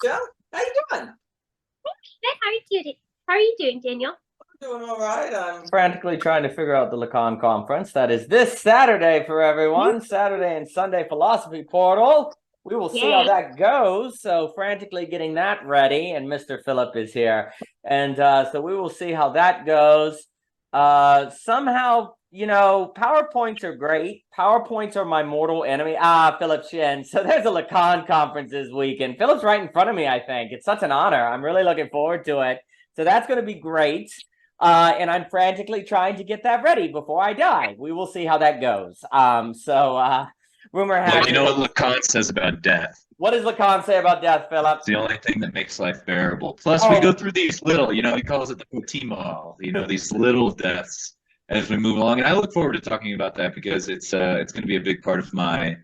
Michelle. How you doing? Good. How are you doing? How are you doing, Daniel? I'm doing all right. I'm frantically trying to figure out the Lacan conference. That is this Saturday for everyone. Saturday and Sunday Philosophy Portal. We will see how Yay. that goes. So frantically getting that ready, and Mr. Phillip is here. And so we will see how that goes. Somehow, PowerPoints are great. PowerPoints are my mortal enemy. Phillip Shinn. So there's a Lacan conference this weekend. Philip's right in front of me, I think. It's such an honor. I'm really looking forward to it. So that's going to be great. And I'm frantically trying to get that ready before I die. We will see how that goes. Rumor has Well, you know what Lacan says about death? What does Lacan say about death, Philip? It's the only thing that makes life bearable. Plus, we go through these little, he calls it the petit mal, these little deaths as we move along. And I look forward to talking about that because it's going to be a big part of my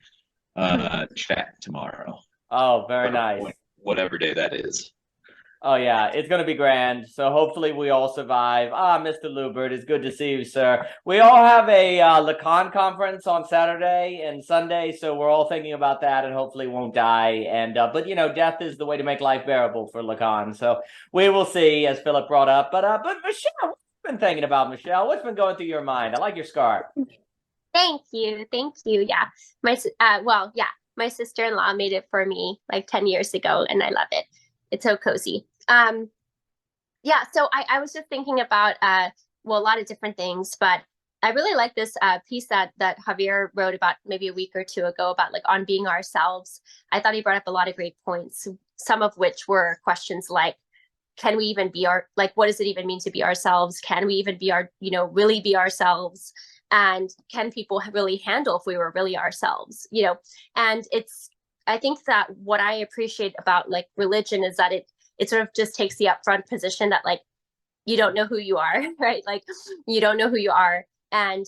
chat tomorrow. Oh, very nice. Whatever day that is. Oh, yeah, it's going to be grand. So hopefully we all survive. Mr. Lubert, it's good to see you, sir. We all have a Lacan conference on Saturday and Sunday, so we're all thinking about that and hopefully won't die. And but, death is the way to make life bearable for Lacan. So we will see, as Philip brought up. But Michelle, what have you been thinking about, Michelle? What's been going through your mind? I like your scarf. Thank you. Yeah. My sister-in-law made it for me like 10 years ago, and I love it. It's so cozy. So I was just thinking about a lot of different things, but I really like this piece that Javier wrote about maybe a week or two ago about like on being ourselves. I thought he brought up a lot of great points, some of which were questions like, can we even be what does it even mean to be ourselves? Can we even be really be ourselves? And can people really handle if we were really ourselves? And I think that what I appreciate about like religion is that it sort of just takes the upfront position that like, you don't know who you are, right? Like you don't know who you are. And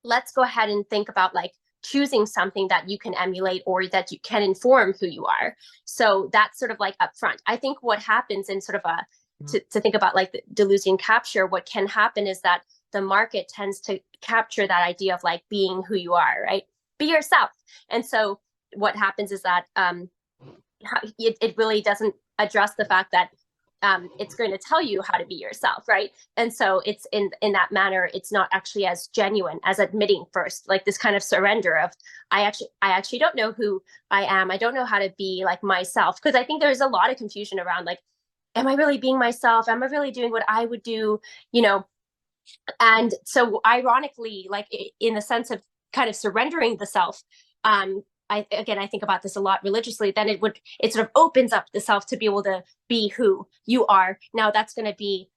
let's go ahead and think about like choosing something that you can emulate or that you can inform who you are. So that's sort of like upfront. I think what happens in sort of to think about like the Deleuzian capture, what can happen is that the market tends to capture that idea of like being who you are, right? Be yourself. And so what happens is that it really doesn't address the fact that it's going to tell you how to be yourself, right? And so it's in that manner, it's not actually as genuine as admitting first, like this kind of surrender of I actually don't know who I am. I don't know how to be like myself, because I think there's a lot of confusion around like, am I really being myself? Am I really doing what I would do? And so ironically, like in the sense of kind of surrendering the self, I think about this a lot religiously, then it sort of opens up the self to be able to be who you are. Now that's going to be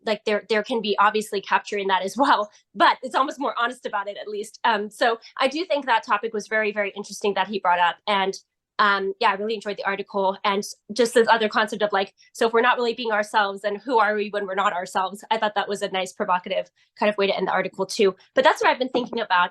like there can be obviously capture in that as well, but it's almost more honest about it at least. So I do think that topic was very, very interesting that he brought up. And I really enjoyed the article, and just this other concept of like, so if we're not really being ourselves, then who are we when we're not ourselves? I thought that was a nice provocative kind of way to end the article too. But that's what I've been thinking about.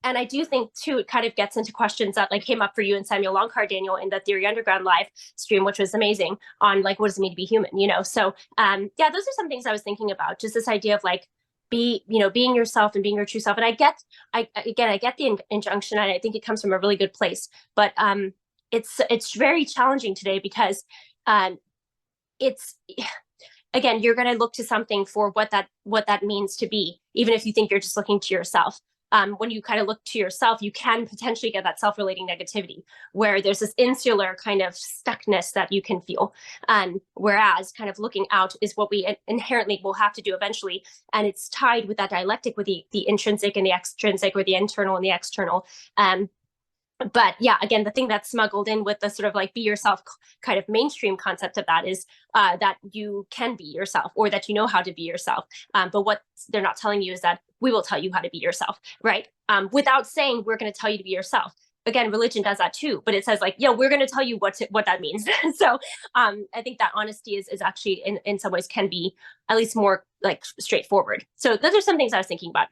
And I do think too, it kind of gets into questions that like came up for you and Samuel Longcard, Daniel, in the Theory Underground live stream, which was amazing, on like, what does it mean to be human, So those are some things I was thinking about, just this idea of like, being yourself and being your true self. And I get the injunction, and I think it comes from a really good place, but it's very challenging today because it's, again, you're going to look to something for what that means to be, even if you think you're just looking to yourself. When you kind of look to yourself, you can potentially get that self-relating negativity where there's this insular kind of stuckness that you can feel. Whereas kind of looking out is what we inherently will have to do eventually. And it's tied with that dialectic with the intrinsic and the extrinsic, or the internal and the external. But yeah, again, the thing that's smuggled in with the sort of like be yourself kind of mainstream concept of that is that you can be yourself, or that you know how to be yourself. But what they're not telling you is that we will tell you how to be yourself, right? Without saying we're going to tell you to be yourself. Again, religion does that too, but it says like, we're going to tell you what that means. So I think that honesty is actually in some ways can be at least more like straightforward. So those are some things I was thinking about.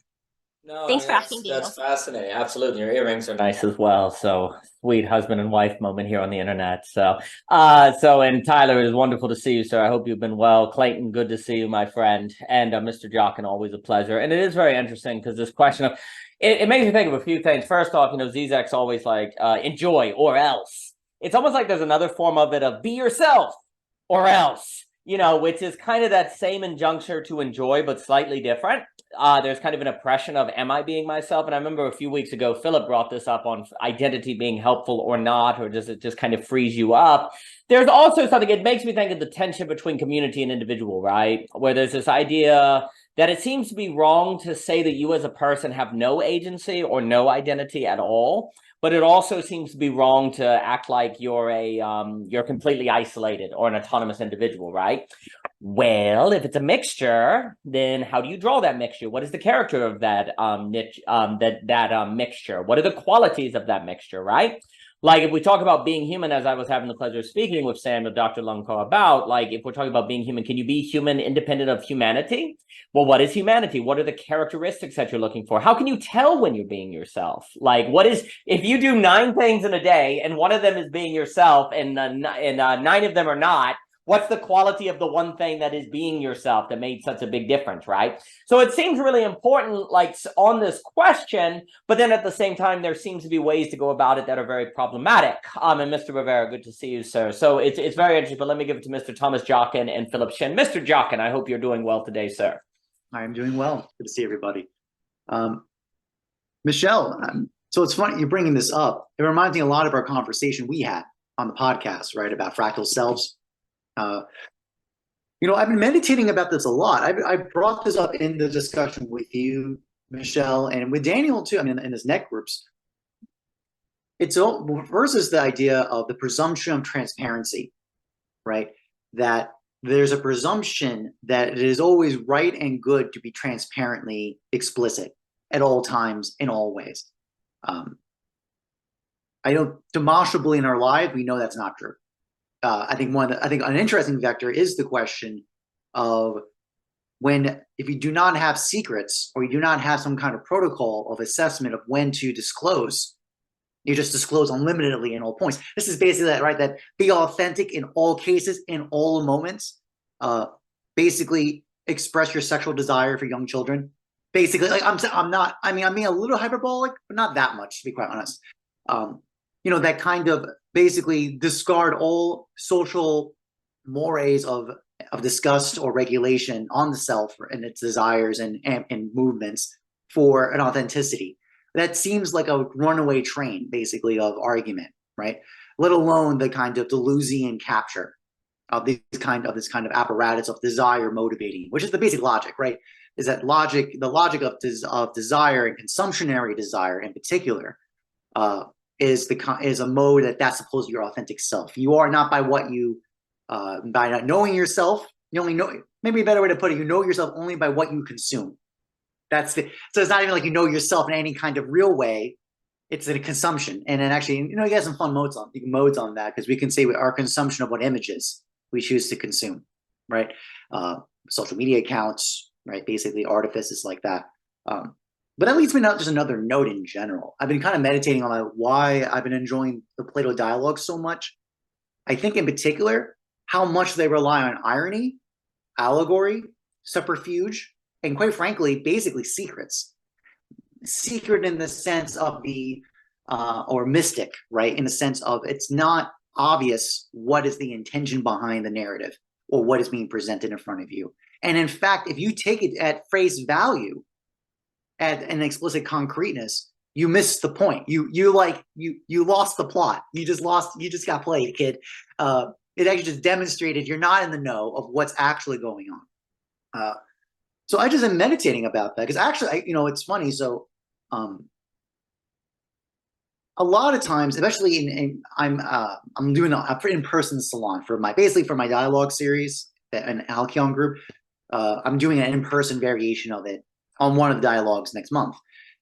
No, thanks for asking, Daniel. That's fascinating. Absolutely. Your earrings are nice as well. So sweet husband and wife moment here on the internet. So and Tyler, it is wonderful to see you, sir. I hope you've been well. Clayton, good to see you, my friend. And Mr. Jochen, always a pleasure. And it is very interesting because this question of it makes me think of a few things. First off, Zizek's always like enjoy or else. it's almost like there's another form of it of be yourself or else, you know, which is kind of that same injunction to enjoy, but slightly different. There's kind of an oppression of, am I being myself? And I remember a few weeks ago, Phillip brought this up on identity being helpful or not, or does it just kind of freeze you up? There's also something, it makes me think of the tension between community and individual, right? Where there's this idea that it seems to be wrong to say that you as a person have no agency or no identity at all. But it also seems to be wrong to act like you're you're completely isolated or an autonomous individual, right? Well, if it's a mixture, then how do you draw that mixture? What is the character of that mixture? What are the qualities of that mixture, right? Like if we talk about being human, as I was having the pleasure of speaking with Sam and Dr. Lungko about, like if we're talking about being human, can you be human independent of humanity? Well, what is humanity? What are the characteristics that you're looking for? How can you tell when you're being yourself? Like what is, if you do 9 things in a day and one of them is being yourself and 9 of them are not, what's the quality of the one thing that is being yourself that made such a big difference, right? So it seems really important, like on this question, but then at the same time, there seems to be ways to go about it that are very problematic. And Mr. Rivera, good to see you, sir. So it's very interesting, but let me give it to Mr. Thomas Jockin and Phillip Shinn. Mr. Jockin, I hope you're doing well today, sir. I'm doing well. Good to see everybody. Michelle, so it's funny you're bringing this up. It reminds me a lot of our conversation we had on the podcast, right, about fractal selves. You know, I've been meditating about this a lot. I brought this up in the discussion with you, Michelle, and with Daniel too. I mean, in his net groups. It's all versus the idea of the presumption of transparency, right? That there's a presumption that it is always right and good to be transparently explicit at all times, in all ways. I don't demonstrably in our lives, we know that's not true. I think an interesting vector is the question of if you do not have secrets or you do not have some kind of protocol of assessment of when to disclose, you just disclose unlimitedly in all points. This is basically that, right? That be authentic in all cases, in all moments. Basically express your sexual desire for young children. Basically, like I'm not. I mean, I'm being a little hyperbolic, but not that much, to be quite honest. You know, that kind of basically discard all social mores of disgust or regulation on the self and its desires and movements for an authenticity. That seems like a runaway train, basically, of argument, right? Let alone the kind of Deleuzian capture of this kind of apparatus of desire motivating, which is the basic logic, right? Is that logic, the logic of desire and consumptionary desire in particular, is a mode that's supposed to be your authentic self. You are not by what you by not knowing yourself. You only know, maybe a better way to put it, you know yourself only by what you consume. So it's not even like you know yourself in any kind of real way. It's a consumption. And then actually, you know, you got some fun modes on that, because we can say our consumption of what images we choose to consume, right? Social media accounts, right? Basically artifices like that. But that leads me to just another note in general. I've been kind of meditating on why I've been enjoying the Plato dialogue so much. I think in particular, how much they rely on irony, allegory, subterfuge, and quite frankly, basically secrets. Secret in the sense of or mystic, right? In the sense of it's not obvious what is the intention behind the narrative or what is being presented in front of you. And in fact, if you take it at face value, at an explicit concreteness, you missed the point. You lost the plot. You just got played, kid. It actually just demonstrated you're not in the know of what's actually going on. So I just am meditating about that, because actually, it's funny. So a lot of times, especially I'm doing an in-person salon for my dialogue series, an Alkion group. I'm doing an in-person variation of it on one of the dialogues next month.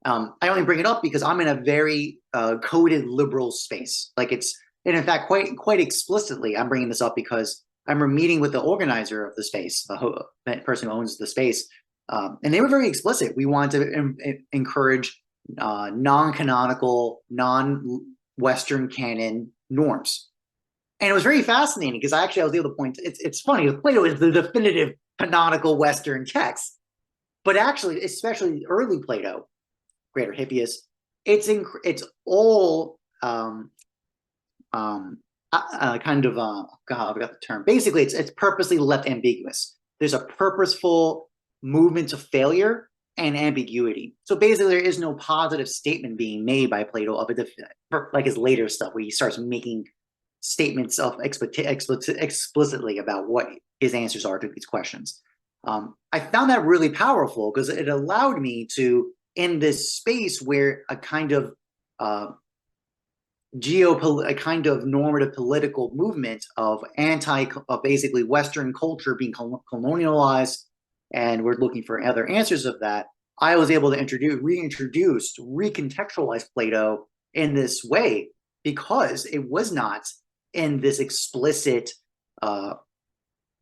I only bring it up because I'm in a very coded liberal space. And in fact, quite explicitly, I'm bringing this up because I'm meeting with the organizer of the space, the person who owns the space, and they were very explicit. We wanted to encourage non-canonical, non-Western canon norms. And it was very fascinating because I was able to point, it's funny, Plato is the definitive canonical Western text. But actually, especially early Plato, Greater Hippias, it's all God, I forgot the term. Basically, it's purposely left ambiguous. There's a purposeful movement to failure and ambiguity. So basically, there is no positive statement being made by Plato of it, like his later stuff, where he starts making statements of explicitly about what his answers are to these questions. I found that really powerful because it allowed me to, in this space where a kind of a kind of normative political movement of basically Western culture being colonialized, and we're looking for other answers of that. I was able to recontextualize Plato in this way because it was not in this explicit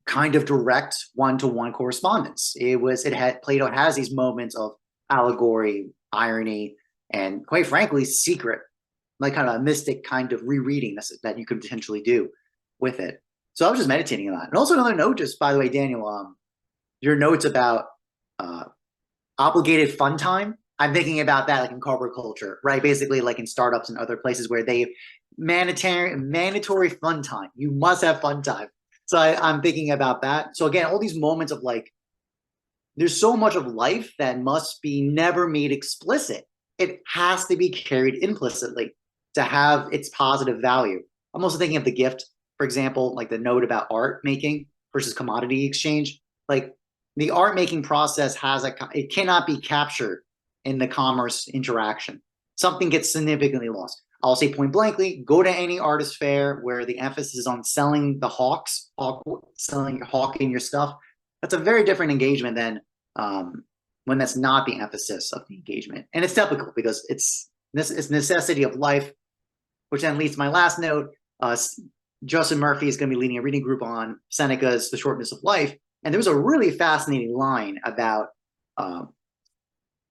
kind of direct one-to-one correspondence. Plato has these moments of allegory, irony, and quite frankly, secret, like kind of a mystic kind of rereading that you could potentially do with it. So I was just meditating on that. And also another note, just by the way, Daniel, your notes about obligated fun time. I'm thinking about that like in corporate culture, right? Basically like in startups and other places where they mandatory fun time. You must have fun time. So I'm thinking about that. So again, all these moments of like, there's so much of life that must be never made explicit. It has to be carried implicitly to have its positive value. I'm also thinking of the gift, for example, like the note about art making versus commodity exchange. Like the art making process it cannot be captured in the commerce interaction. Something gets significantly lost. I'll say point blankly, go to any artist fair where the emphasis is on selling the hawking your stuff. That's a very different engagement than when that's not the emphasis of the engagement. And it's typical because it's necessity of life, which then leads to my last note. Justin Murphy is going to be leading a reading group on Seneca's The Shortness of Life. And there was a really fascinating line about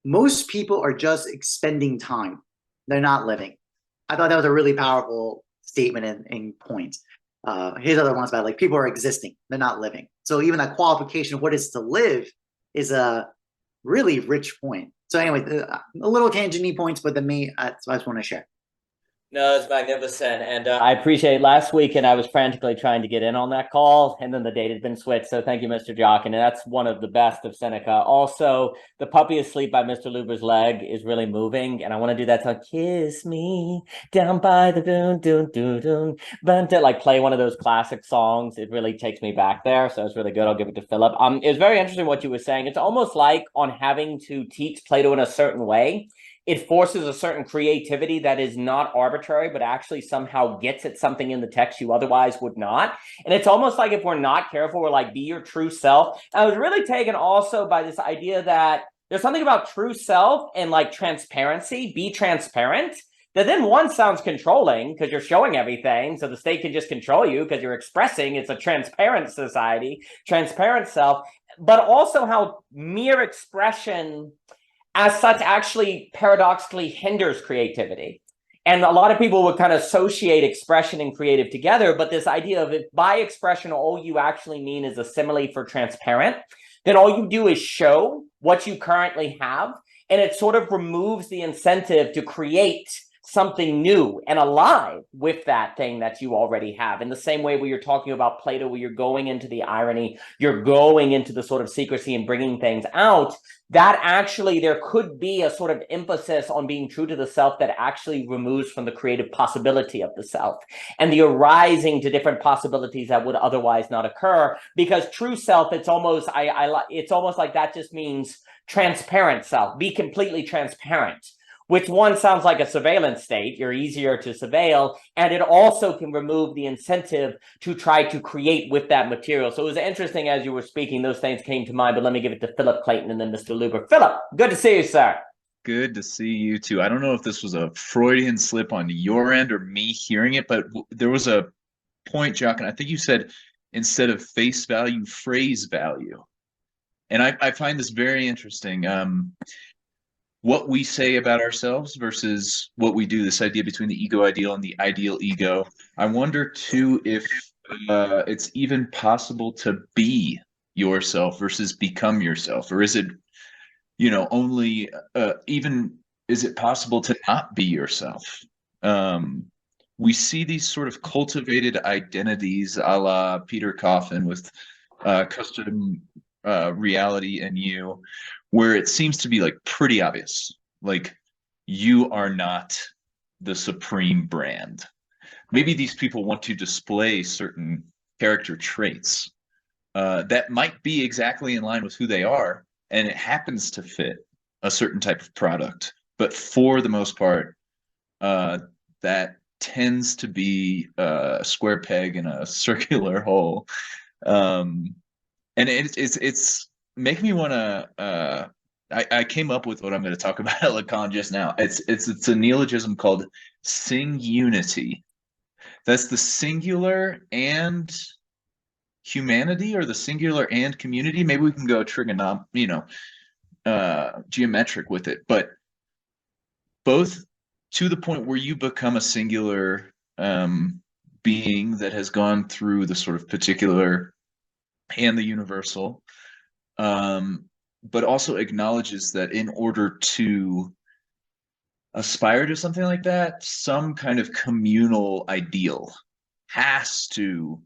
most people are just expending time. They're not living. I thought that was a really powerful statement and point. His other one's about like people are existing. They're not living. So even that qualification of what is to live is a really rich point. So anyway, a little tangent-y points, but so I just want to share. No, it's magnificent. And I appreciate last weekend I was frantically trying to get in on that call, and then the date had been switched. So thank you, Mr. Jock. And that's one of the best of Seneca. Also, The Puppy Asleep by Mr. Luber's leg is really moving. And I want to do that song, Kiss Me Down by the Doon, Doon, Doon, Doon. But to like play one of those classic songs, it really takes me back there. So it's really good. I'll give it to Philip. It was very interesting what you were saying. It's almost like on having to teach Plato in a certain way, it forces a certain creativity that is not arbitrary, but actually somehow gets at something in the text you otherwise would not. And it's almost like if we're not careful, we're like, be your true self. I was really taken also by this idea that there's something about true self and like transparency, be transparent, that then one sounds controlling because you're showing everything. So the state can just control you because you're expressing. It's a transparent society, transparent self, but also how mere expression as such actually paradoxically hinders creativity. And a lot of people would kind of associate expression and creative together, but this idea of if by expression all you actually mean is a simile for transparent, then all you do is show what you currently have, and it sort of removes the incentive to create something new and alive with that thing that you already have. In the same way where you're talking about Plato, where you're going into the irony, you're going into the sort of secrecy and bringing things out, that actually there could be a sort of emphasis on being true to the self that actually removes from the creative possibility of the self and the arising to different possibilities that would otherwise not occur. Because true self, it's almost like that just means transparent self, be completely transparent, which one sounds like a surveillance state. You're easier to surveil, and it also can remove the incentive to try to create with that material. So it was interesting as you were speaking, those things came to mind, but let me give it to Philip Clayton and then Mr. Luber. Philip, good to see you, sir. Good to see you too. I don't know if this was a Freudian slip on your end or me hearing it, but there was a point, Jock, and I think you said instead of face value, phrase value. And I find this very interesting. What we say about ourselves versus what we do, this idea between the ego ideal and the ideal ego. I wonder too if it's even possible to be yourself versus become yourself, or is it, only even is it possible to not be yourself? we see these sort of cultivated identities a la Peter Coffin with custom reality and you, where it seems to be like pretty obvious, like you are not the supreme brand. Maybe these people want to display certain character traits that might be exactly in line with who they are, and it happens to fit a certain type of product. But for the most part, that tends to be a square peg in a circular hole. And it's making me want to. I came up with what I'm going to talk about at Lacan just now. It's a neologism called singunity. That's the singular and humanity, or the singular and community. Maybe we can go geometric with it, but both to the point where you become a singular being that has gone through the sort of particular and the universal, but also acknowledges that in order to aspire to something like that, some kind of communal ideal has to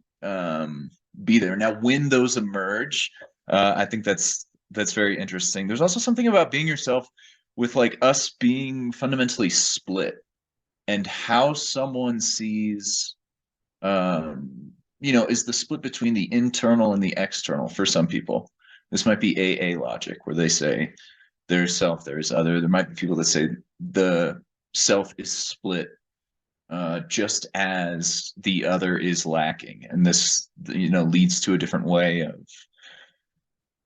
be there. Now, when those emerge, I think that's very interesting. There's also something about being yourself with like us being fundamentally split, and how someone sees is the split between the internal and the external. For some people, this might be AA logic, where they say there's self, there's other. There might be people that say the self is split just as the other is lacking, and this leads to a different way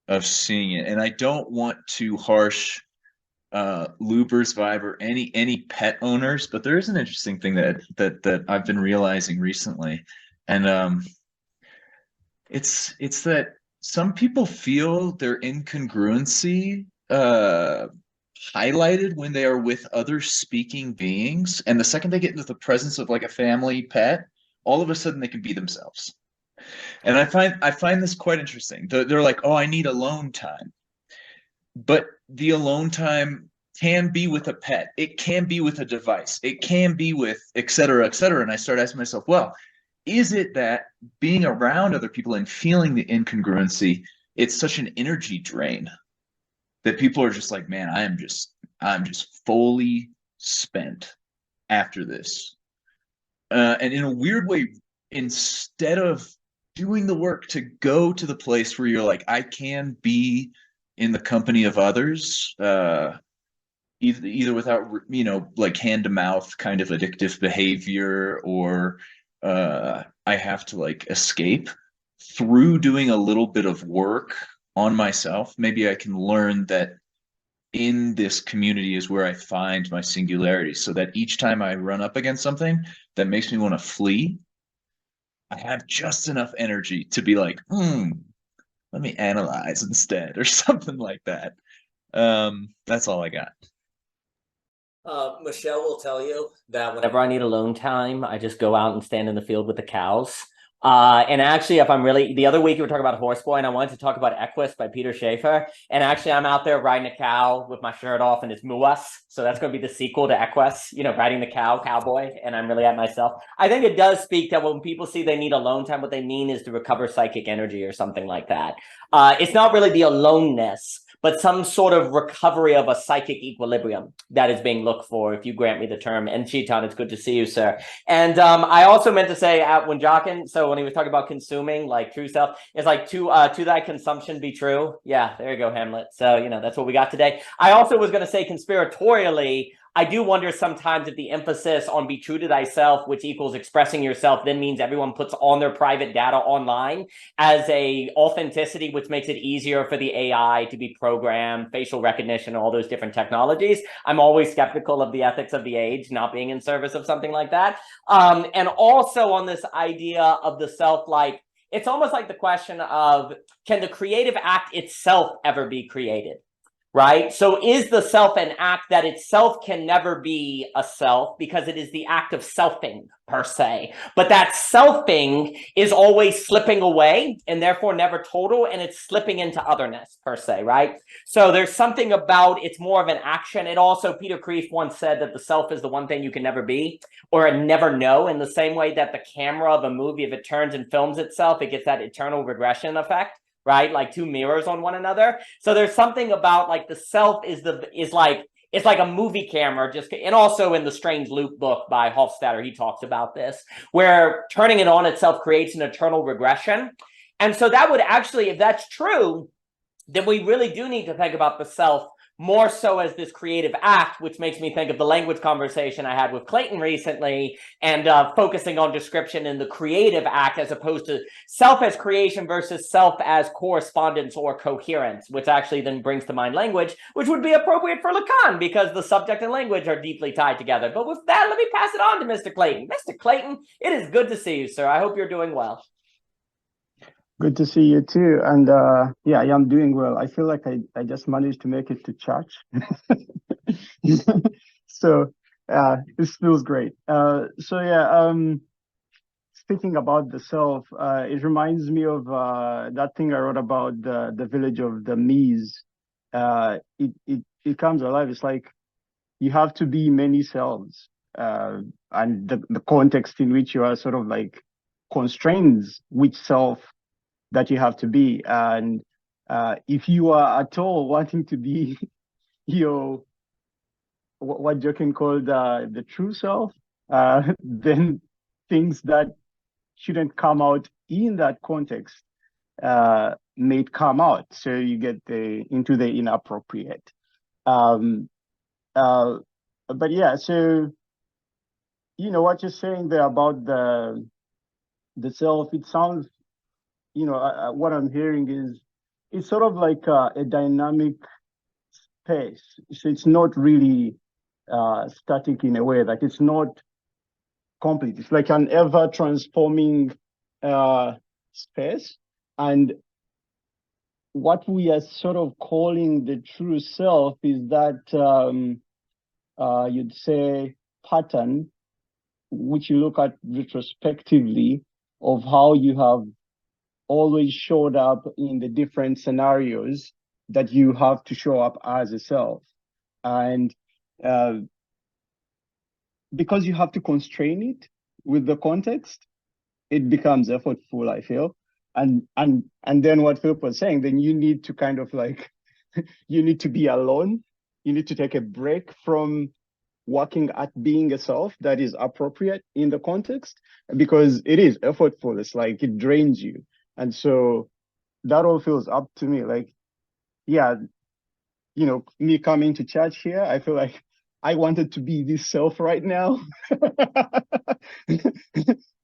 of seeing it. And I don't want to harsh Luber's vibe or any pet owners, but there is an interesting thing that I've been realizing recently, and it's that some people feel their incongruency highlighted when they are with other speaking beings, and the second they get into the presence of like a family pet, all of a sudden they can be themselves. And I find this quite interesting. They're like, oh, I need alone time. But the alone time can be with a pet. It can be with a device. It can be with et cetera, et cetera. And I start asking myself, well, is it that being around other people and feeling the incongruency, it's such an energy drain that people are just like, man, I'm just fully spent after this. And in a weird way, instead of doing the work to go to the place where you're like, I can be in the company of others, either without like hand to mouth kind of addictive behavior, or I have to like escape through doing a little bit of work on myself. Maybe I can learn that in this community is where I find my singularity, so that each time I run up against something that makes me want to flee, I have just enough energy to be like, let me analyze instead, or something like that. That's all I got. Michelle will tell you that whenever I need alone time, I just go out and stand in the field with the cows. And actually, if I'm really, the other week we were talking about Horseboy, and I wanted to talk about Equus by Peter Schaefer. And actually, I'm out there riding a cow with my shirt off, and it's Muas. So that's going to be the sequel to Equus, riding the cow, cowboy. And I'm really at myself. I think it does speak that when people see they need alone time, what they mean is to recover psychic energy or something like that. It's not really the aloneness, but some sort of recovery of a psychic equilibrium that is being looked for, if you grant me the term. And Chetan, it's good to see you, sir. And I also meant to say when Jockin, so when he was talking about consuming, like true self, it's like to thy consumption be true. Yeah, there you go, Hamlet. So, that's what we got today. I also was going to say conspiratorially, I do wonder sometimes if the emphasis on be true to thyself, which equals expressing yourself, then means everyone puts on their private data online as a authenticity, which makes it easier for the AI to be programmed, facial recognition, all those different technologies. I'm always skeptical of the ethics of the age not being in service of something like that. And also on this idea of the self, like, it's almost like the question of, can the creative act itself ever be created? right? So is the self an act that itself can never be a self because it is the act of selfing per se, but that selfing is always slipping away and therefore never total, and it's slipping into otherness per se, right? So there's something about it's more of an action. It also, Peter Kreeft once said that the self is the one thing you can never be or never know, in the same way that the camera of a movie, if it turns and films itself, it gets that eternal regression effect, right? Like two mirrors on one another. So there's something about like the self is like, it's like a movie camera, just, and also in the Strange Loop book by Hofstadter, he talks about this, where turning it on itself creates an eternal regression. And so that would actually, if that's true, then we really do need to think about the self more so as this creative act, which makes me think of the language conversation I had with Clayton recently, and focusing on description in the creative act as opposed to self as creation versus self as correspondence or coherence, which actually then brings to mind language, which would be appropriate for Lacan because the subject and language are deeply tied together. But with that, let me pass it on to Mr. Clayton. Mr. Clayton, it is good to see you, sir. I hope you're doing well. Good to see you too. And yeah, I'm doing well. I feel like I just managed to make it to church. So this feels great. So yeah, speaking about the self, it reminds me of that thing I wrote about the village of the Mies. It comes alive. It's like you have to be many selves, and the context in which you are sort of like constrains which self that you have to be. And if you are at all wanting to be your what Jochen called the true self, then things that shouldn't come out in that context may come out. So you get into the inappropriate. But yeah, so you know what you're saying there about the self, it sounds, you know, what I'm hearing is it's sort of like a dynamic space. So it's not really static in a way, like it's not complete. It's like an ever transforming space. And what we are sort of calling the true self is that you'd say pattern, which you look at retrospectively of how you have always showed up in the different scenarios that you have to show up as a self. And because you have to constrain it with the context, it becomes effortful, I feel. And then what Phillip was saying, then you need to kind of like, you need to be alone. You need to take a break from working at being a self that is appropriate in the context, because it is effortful. It's like it drains you. And so that all feels up to me. Like, yeah, you know, me coming to church here, I feel like I wanted to be this self right now,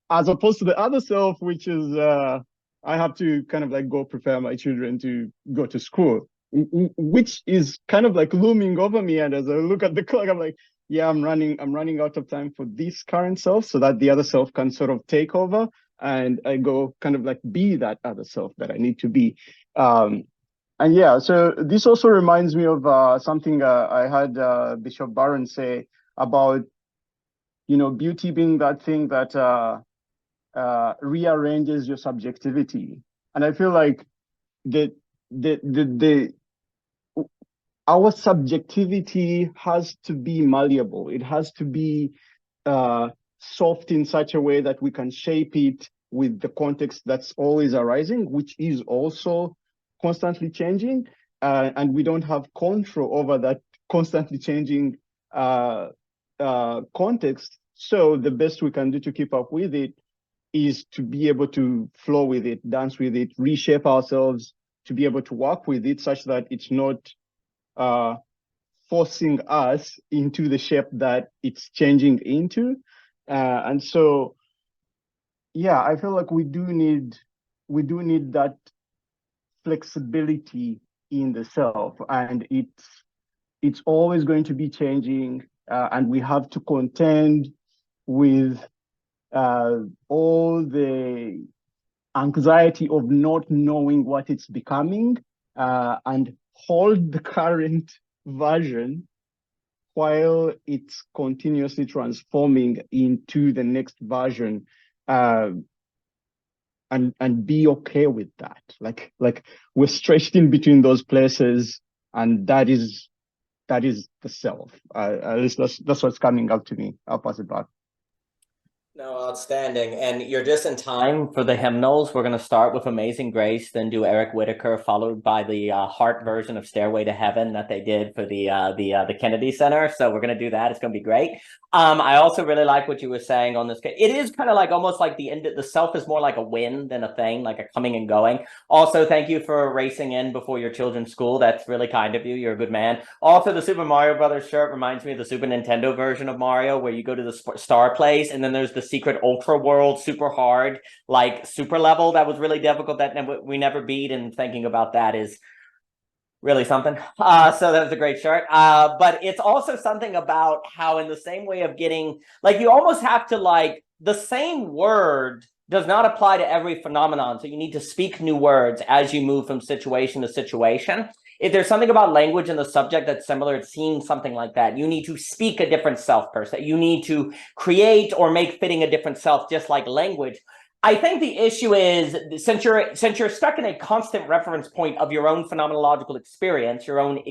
as opposed to the other self, which is I have to kind of like go prepare my children to go to school, which is kind of like looming over me. And as I look at the clock, I'm like, yeah, I'm running out of time for this current self so that the other self can sort of take over. And I go kind of like be that other self that I need to be. And yeah, so this also reminds me of something I had Bishop Barron say about, you know, beauty being that thing that rearranges your subjectivity. And I feel like our subjectivity has to be malleable. It has to be soft in such a way that we can shape it with the context that's always arising, which is also constantly changing, and we don't have control over that constantly changing context. So the best we can do to keep up with it is to be able to flow with it, dance with it, reshape ourselves, to be able to work with it such that it's not forcing us into the shape that it's changing into. And so, yeah, I feel like we do need that flexibility in the self, and it's always going to be changing, and we have to contend with all the anxiety of not knowing what it's becoming, and hold the current version while it's continuously transforming into the next version, and be okay with that. Like we're stretched in between those places, and that is the self. At least that's what's coming up to me. I'll pass it back. No, outstanding. And you're just in time for the hymnals. We're going to start with Amazing Grace, then do Eric Whitacre, followed by the Heart version of Stairway to Heaven that they did for the Kennedy Center. So we're going to do that. It's going to be great. I also really like what you were saying on this. It is kind of like almost like the self is more like a wind than a thing, like a coming and going. Also, thank you for racing in before your children's school. That's really kind of you. You're a good man. Also, the Super Mario Brothers shirt reminds me of the Super Nintendo version of Mario, where you go to the star place and then there's the secret ultra world, super hard, like super level that was really difficult that we never beat. And thinking about that is really something. So that was a great shirt. But it's also something about how, in the same way of getting, like, you almost have to, like, the same word does not apply to every phenomenon. So you need to speak new words as you move from situation to situation. If there's something about language and the subject that's similar, it seems something like that. You need to speak a different self per se. You need to create or make fitting a different self, just like language. I think the issue is, since you're stuck in a constant reference point of your own phenomenological experience, your own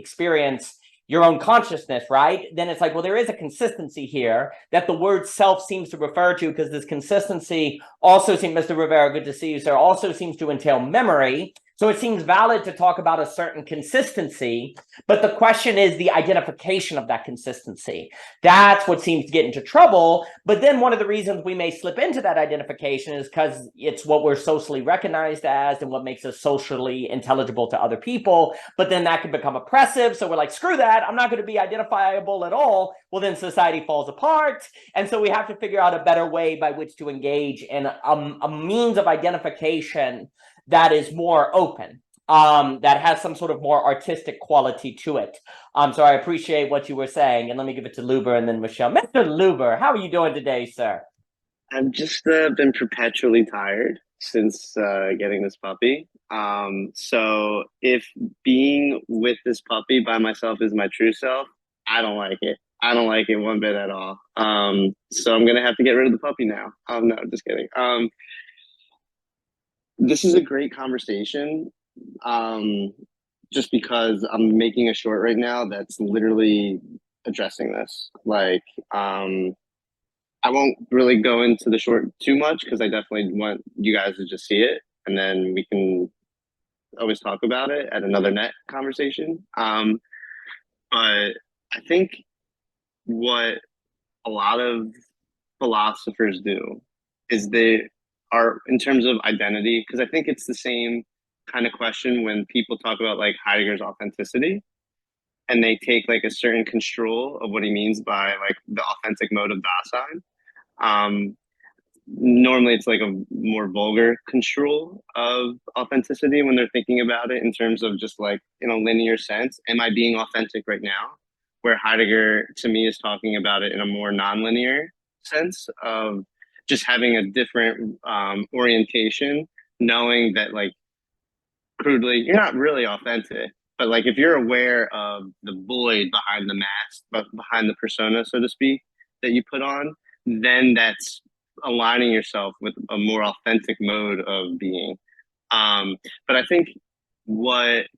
consciousness, right? Then it's like, well, there is a consistency here that the word self seems to refer to, because this consistency also seems, Mr. Rivera, good to see you, sir, also seems to entail memory. So it seems valid to talk about a certain consistency, but the question is the identification of that consistency. That's what seems to get into trouble. But then one of the reasons we may slip into that identification is because it's what we're socially recognized as and what makes us socially intelligible to other people. But then that can become oppressive. So we're like, screw that, I'm not going to be identifiable at all. Well, then society falls apart. And so we have to figure out a better way by which to engage in a means of identification that is more open, that has some sort of more artistic quality to it. So I appreciate what you were saying, and let me give it to Luber and then Michelle. Mr. Luber, how are you doing today, sir? I've just been perpetually tired since getting this puppy. So if being with this puppy by myself is my true self, I don't like it. I don't like it one bit at all. So I'm gonna have to get rid of the puppy now. No, just kidding. This is a great conversation, just because I'm making a short right now that's literally addressing this. Like, I won't really go into the short too much because I definitely want you guys to just see it, and then we can always talk about it at another net conversation. But I think what a lot of philosophers do is they are, in terms of identity, because I think it's the same kind of question when people talk about like Heidegger's authenticity, and they take like a certain construal of what he means by like the authentic mode of Dasein. Normally it's like a more vulgar construal of authenticity when they're thinking about it in terms of just like in a linear sense. Am I being authentic right now? Where Heidegger to me is talking about it in a more nonlinear sense of just having a different orientation, knowing that like crudely you're not really authentic, but like if you're aware of the void behind the mask, but behind the persona, so to speak, that you put on, then that's aligning yourself with a more authentic mode of being. But I think what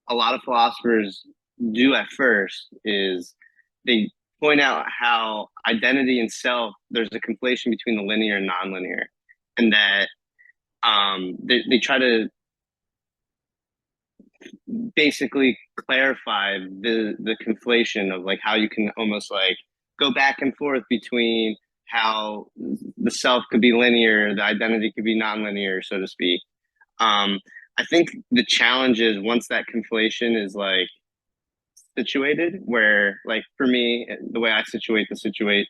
a lot of philosophers do at first is they point out how identity and self, there's a conflation between the linear and nonlinear, and that they try to basically clarify the conflation of like how you can almost like go back and forth between how the self could be linear, the identity could be nonlinear, so to speak. I think the challenge is once that conflation is like situated, where like for me, the way I situate the situation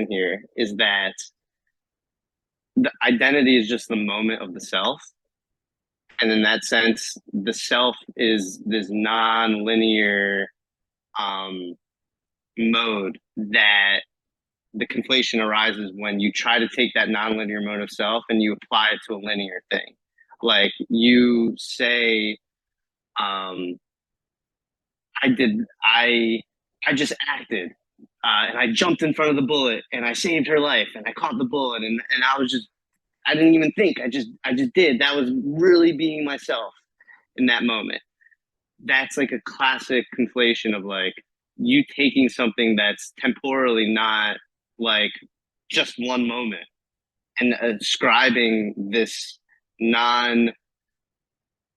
here is that the identity is just the moment of the self. And in that sense, the self is this non-linear mode that the conflation arises when you try to take that non-linear mode of self and you apply it to a linear thing. Like you say, I just acted, and I jumped in front of the bullet and I saved her life and I caught the bullet, and I didn't even think, I just did. That was really being myself in that moment. That's like a classic conflation of like you taking something that's temporally not like just one moment and ascribing this non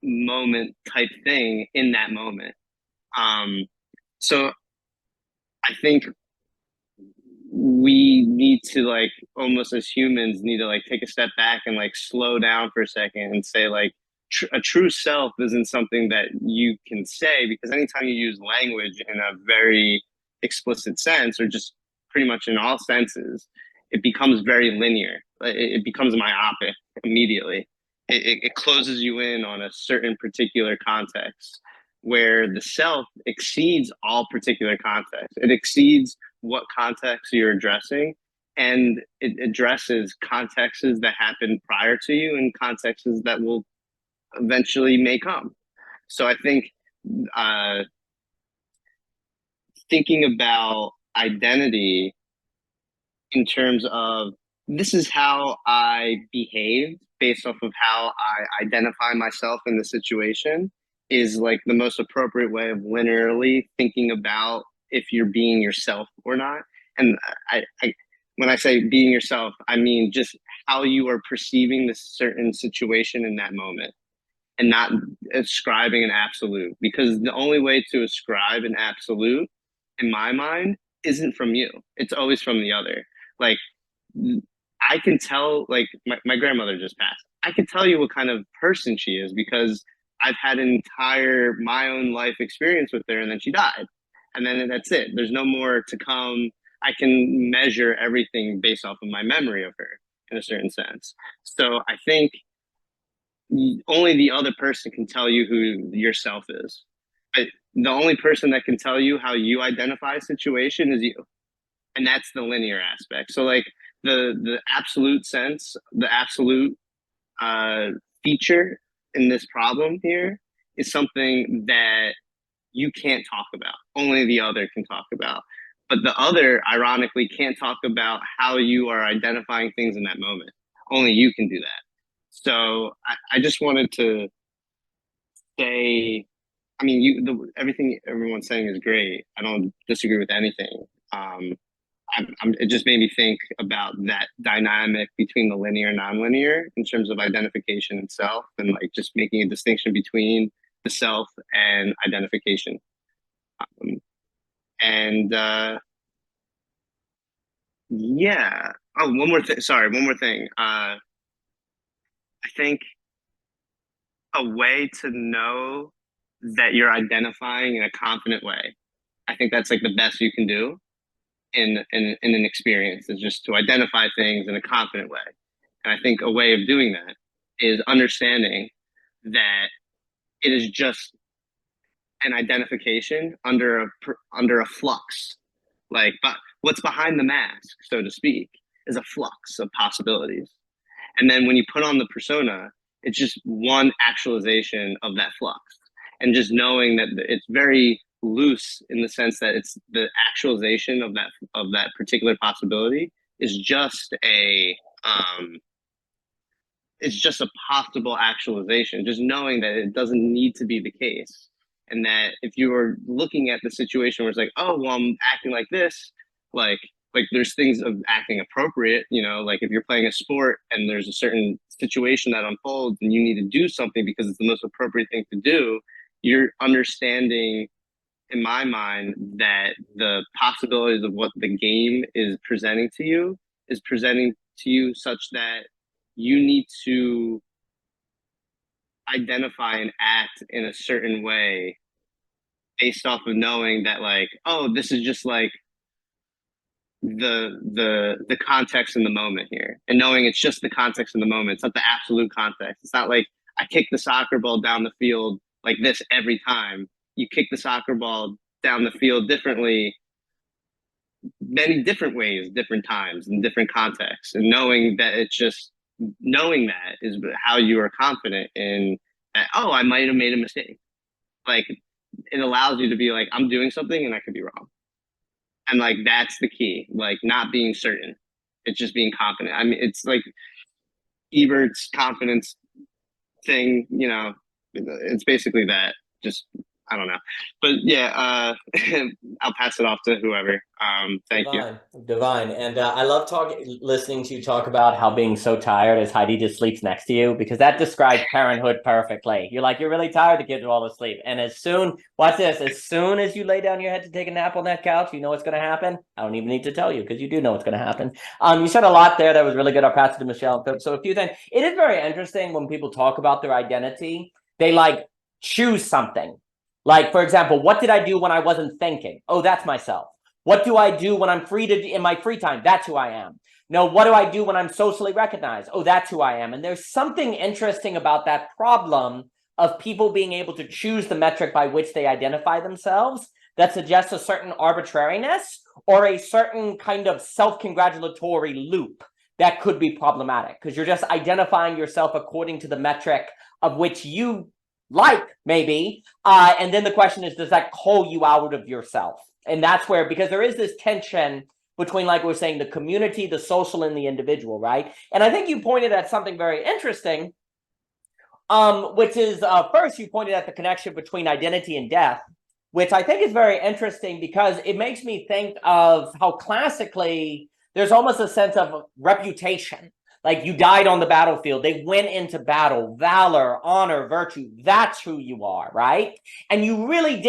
moment type thing in that moment. So I think we need to like almost as humans need to like take a step back and like slow down for a second and say like a true self isn't something that you can say, because anytime you use language in a very explicit sense or just pretty much in all senses, it becomes very linear. It becomes myopic immediately. It closes you in on a certain particular context, where the self exceeds all particular context. It exceeds what context you're addressing, and it addresses contexts that happened prior to you and contexts that will eventually may come. So I think thinking about identity in terms of this is how I behaved based off of how I identify myself in the situation is like the most appropriate way of linearly thinking about if you're being yourself or not. And I when I say being yourself, I mean just how you are perceiving this certain situation in that moment, and not ascribing an absolute, because the only way to ascribe an absolute in my mind isn't from you. It's always from the other. Like I can tell, like my grandmother just passed. I can tell you what kind of person she is because I've had an entire my own life experience with her, and then she died. And then that's it. There's no more to come. I can measure everything based off of my memory of her in a certain sense. So I think only the other person can tell you who yourself is. But the only person that can tell you how you identify a situation is you. And that's the linear aspect. So like the absolute sense, the absolute feature in this problem here is something that you can't talk about. Only the other can talk about. But the other, ironically, can't talk about how you are identifying things in that moment. Only you can do that. So I just wanted to say, I mean, everything everyone's saying is great. I don't disagree with anything. It just made me think about that dynamic between the linear and nonlinear in terms of identification and self, and like just making a distinction between the self and identification. Yeah. Oh, one more thing. Sorry, one more thing. I think a way to know that you're identifying in a confident way, I think that's like the best you can do in an experience, is just to identify things in a confident way. And I think a way of doing that is understanding that it is just an identification under a flux. Like, but what's behind the mask, so to speak, is a flux of possibilities. And then when you put on the persona, it's just one actualization of that flux. And just knowing that it's very loose in the sense that it's the actualization of that particular possibility is just it's just a possible actualization. Just knowing that it doesn't need to be the case. And that if you are looking at the situation where it's like, oh, well, I'm acting like this, like there's things of acting appropriate, you know, like if you're playing a sport and there's a certain situation that unfolds and you need to do something because it's the most appropriate thing to do, you're understanding, in my mind, that the possibilities of what the game is presenting to you such that you need to identify and act in a certain way based off of knowing that, like, oh, this is just like the context in the moment here, and knowing it's just the context in the moment. It's not the absolute context. It's not like I kick the soccer ball down the field like this every time. You kick the soccer ball down the field differently, many different ways, different times, in different contexts, and knowing that it's just knowing that is how you are confident in that, oh, I might have made a mistake. Like, it allows you to be like, I'm doing something and I could be wrong. And like, that's the key, like not being certain. It's just being confident. I mean, it's like Ebert's confidence thing, you know, it's basically that. Just, I don't know. But yeah, I'll pass it off to whoever. Thank you. Divine. And I love listening to you talk about how being so tired as Heidi just sleeps next to you, because that describes parenthood perfectly. You're like, you're really tired, the kids are all asleep. And as soon as you lay down your head to take a nap on that couch, you know what's going to happen. I don't even need to tell you, because you do know what's going to happen. You said a lot there that was really good. I'll pass it to Michelle. So a few things. It is very interesting when people talk about their identity, they like choose something. Like, for example, what did I do when I wasn't thinking? Oh, that's myself. What do I do when I'm free in my free time? That's who I am. No, what do I do when I'm socially recognized? Oh, that's who I am. And there's something interesting about that problem of people being able to choose the metric by which they identify themselves that suggests a certain arbitrariness or a certain kind of self-congratulatory loop that could be problematic, because you're just identifying yourself according to the metric of which you like, maybe. And then the question is, does that call you out of yourself? And that's where, because there is this tension between, like we were saying, the community, the social, and the individual, right? And I think you pointed at something very interesting, which is, first, you pointed at the connection between identity and death, which I think is very interesting because it makes me think of how classically there's almost a sense of reputation. Like, you died on the battlefield. They went into battle, valor, honor, virtue. That's who you are, right? And you really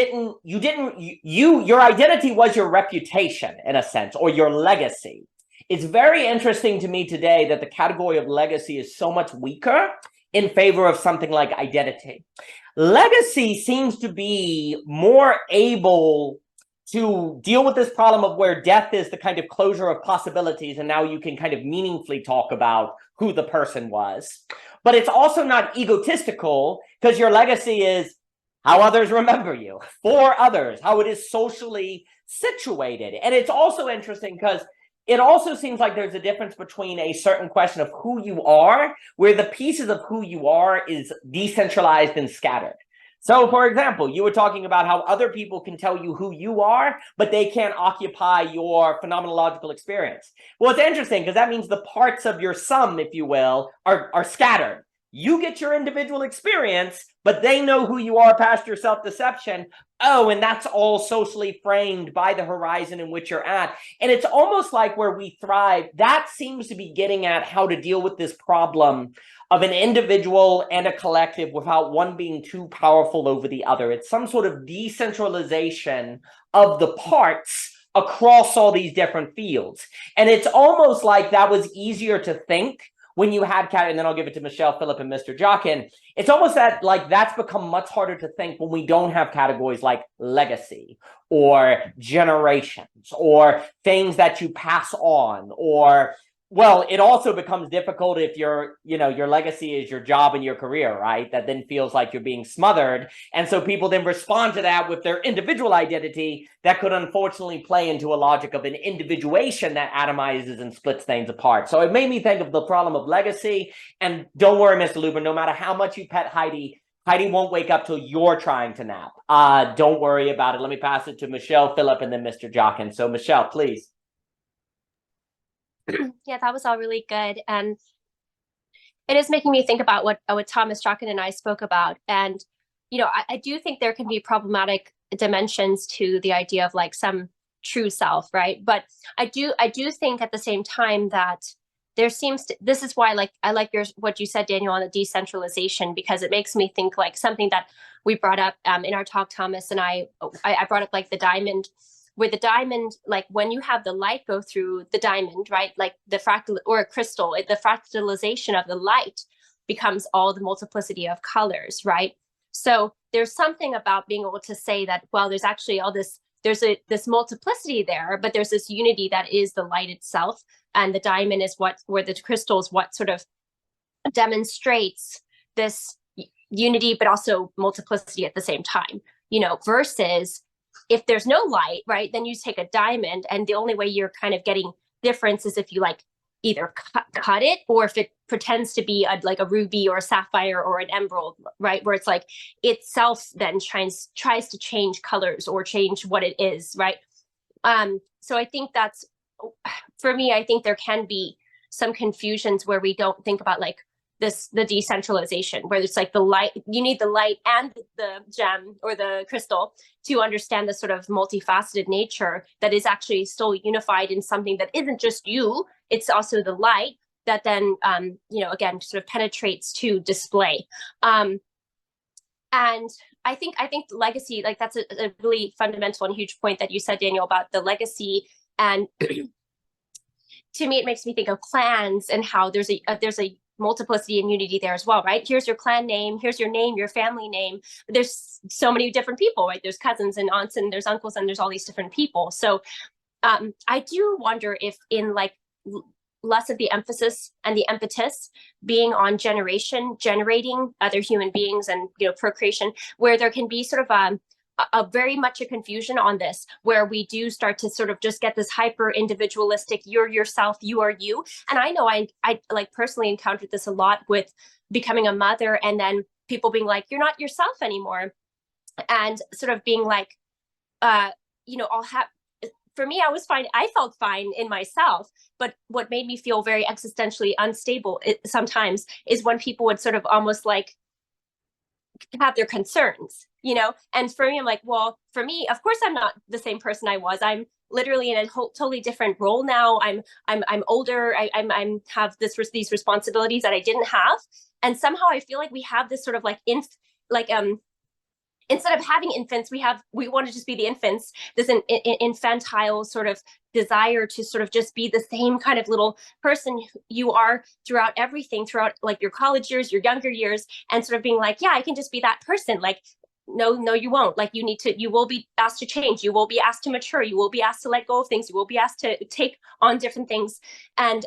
your identity was your reputation in a sense, or your legacy. It's very interesting to me today that the category of legacy is so much weaker in favor of something like identity. Legacy seems to be more able to deal with this problem of where death is the kind of closure of possibilities, and now you can kind of meaningfully talk about who the person was. But it's also not egotistical, because your legacy is how others remember you, for others, how it is socially situated. And it's also interesting because it also seems like there's a difference between a certain question of who you are, where the pieces of who you are is decentralized and scattered. So, for example, you were talking about how other people can tell you who you are, but they can't occupy your phenomenological experience. Well, it's interesting because that means the parts of your sum, if you will, are scattered. You get your individual experience, but they know who you are past your self-deception. Oh, and that's all socially framed by the horizon in which you're at. And it's almost like where we thrive, that seems to be getting at how to deal with this problem of an individual and a collective without one being too powerful over the other. It's some sort of decentralization of the parts across all these different fields. And it's almost like that was easier to think when you had and then I'll give it to Michelle, Phillip, and Mr. Jockin. It's almost that like that's become much harder to think when we don't have categories like legacy or generations or things that you pass on, or, well, it also becomes difficult if your legacy is your job and your career, right? That then feels like you're being smothered. And so people then respond to that with their individual identity that could unfortunately play into a logic of an individuation that atomizes and splits things apart. So it made me think of the problem of legacy. And don't worry, Mr. Luber, no matter how much you pet Heidi, Heidi won't wake up till you're trying to nap. Don't worry about it. Let me pass it to Michelle, Phillip, and then Mr. Jockin. So Michelle, please. Yeah, that was all really good. And it is making me think about what Thomas Jockin and I spoke about. And, I do think there can be problematic dimensions to the idea of like some true self, right? But I do think at the same time that there seems to, this is why I like what you said, Daniel, on the decentralization, because it makes me think like something that we brought up in our talk, Thomas and I brought up like the diamond, where the diamond, like when you have the light go through the diamond, right? Like the fractal or a crystal, the fractalization of the light becomes all the multiplicity of colors, right? So there's something about being able to say that, well, there's actually all this, there's this multiplicity there, but there's this unity that is the light itself. And the diamond is where the crystal is what sort of demonstrates this unity, but also multiplicity at the same time, versus if there's no light, right, then you take a diamond and the only way you're kind of getting difference is if you like either cut it, or if it pretends to be like a ruby or a sapphire or an emerald, right? Where it's like itself then tries to change colors or change what it is, right? So I think that's, for me, I think there can be some confusions where we don't think about like the decentralization, where it's like the light, you need the light and the gem or the crystal to understand the sort of multifaceted nature that is actually still unified in something that isn't just you, it's also the light that then, again, sort of penetrates to display. And I think legacy, like that's a really fundamental and huge point that you said, Daniel, about the legacy. And to me, it makes me think of clans and how there's a multiplicity and unity there as well, right? Here's your clan name, here's your name, your family name. There's so many different people, right? There's cousins and aunts and there's uncles and there's all these different people. So I do wonder if in like less of the emphasis and the impetus being on generating other human beings and, procreation, where there can be sort of a very much a confusion on this, where we do start to sort of just get this hyper individualistic, you're yourself, you are you. And I know I like personally encountered this a lot with becoming a mother, and then people being like, you're not yourself anymore. And sort of being like, for me, I was fine. I felt fine in myself. But what made me feel very existentially unstable sometimes is when people would sort of almost like have their concerns, and for me, I'm like, well, for me, of course, I'm not the same person I was. I'm literally in a totally different role now. I'm older. I'm have these responsibilities that I didn't have. And somehow I feel like we have this sort of like, instead of having infants, we want to just be the infants, this infantile sort of desire to sort of just be the same kind of little person you are throughout everything, throughout like your college years, your younger years, and sort of being like, yeah, I can just be that person. Like, no, you won't. Like, you will be asked to change. You will be asked to mature. You will be asked to let go of things. You will be asked to take on different things. And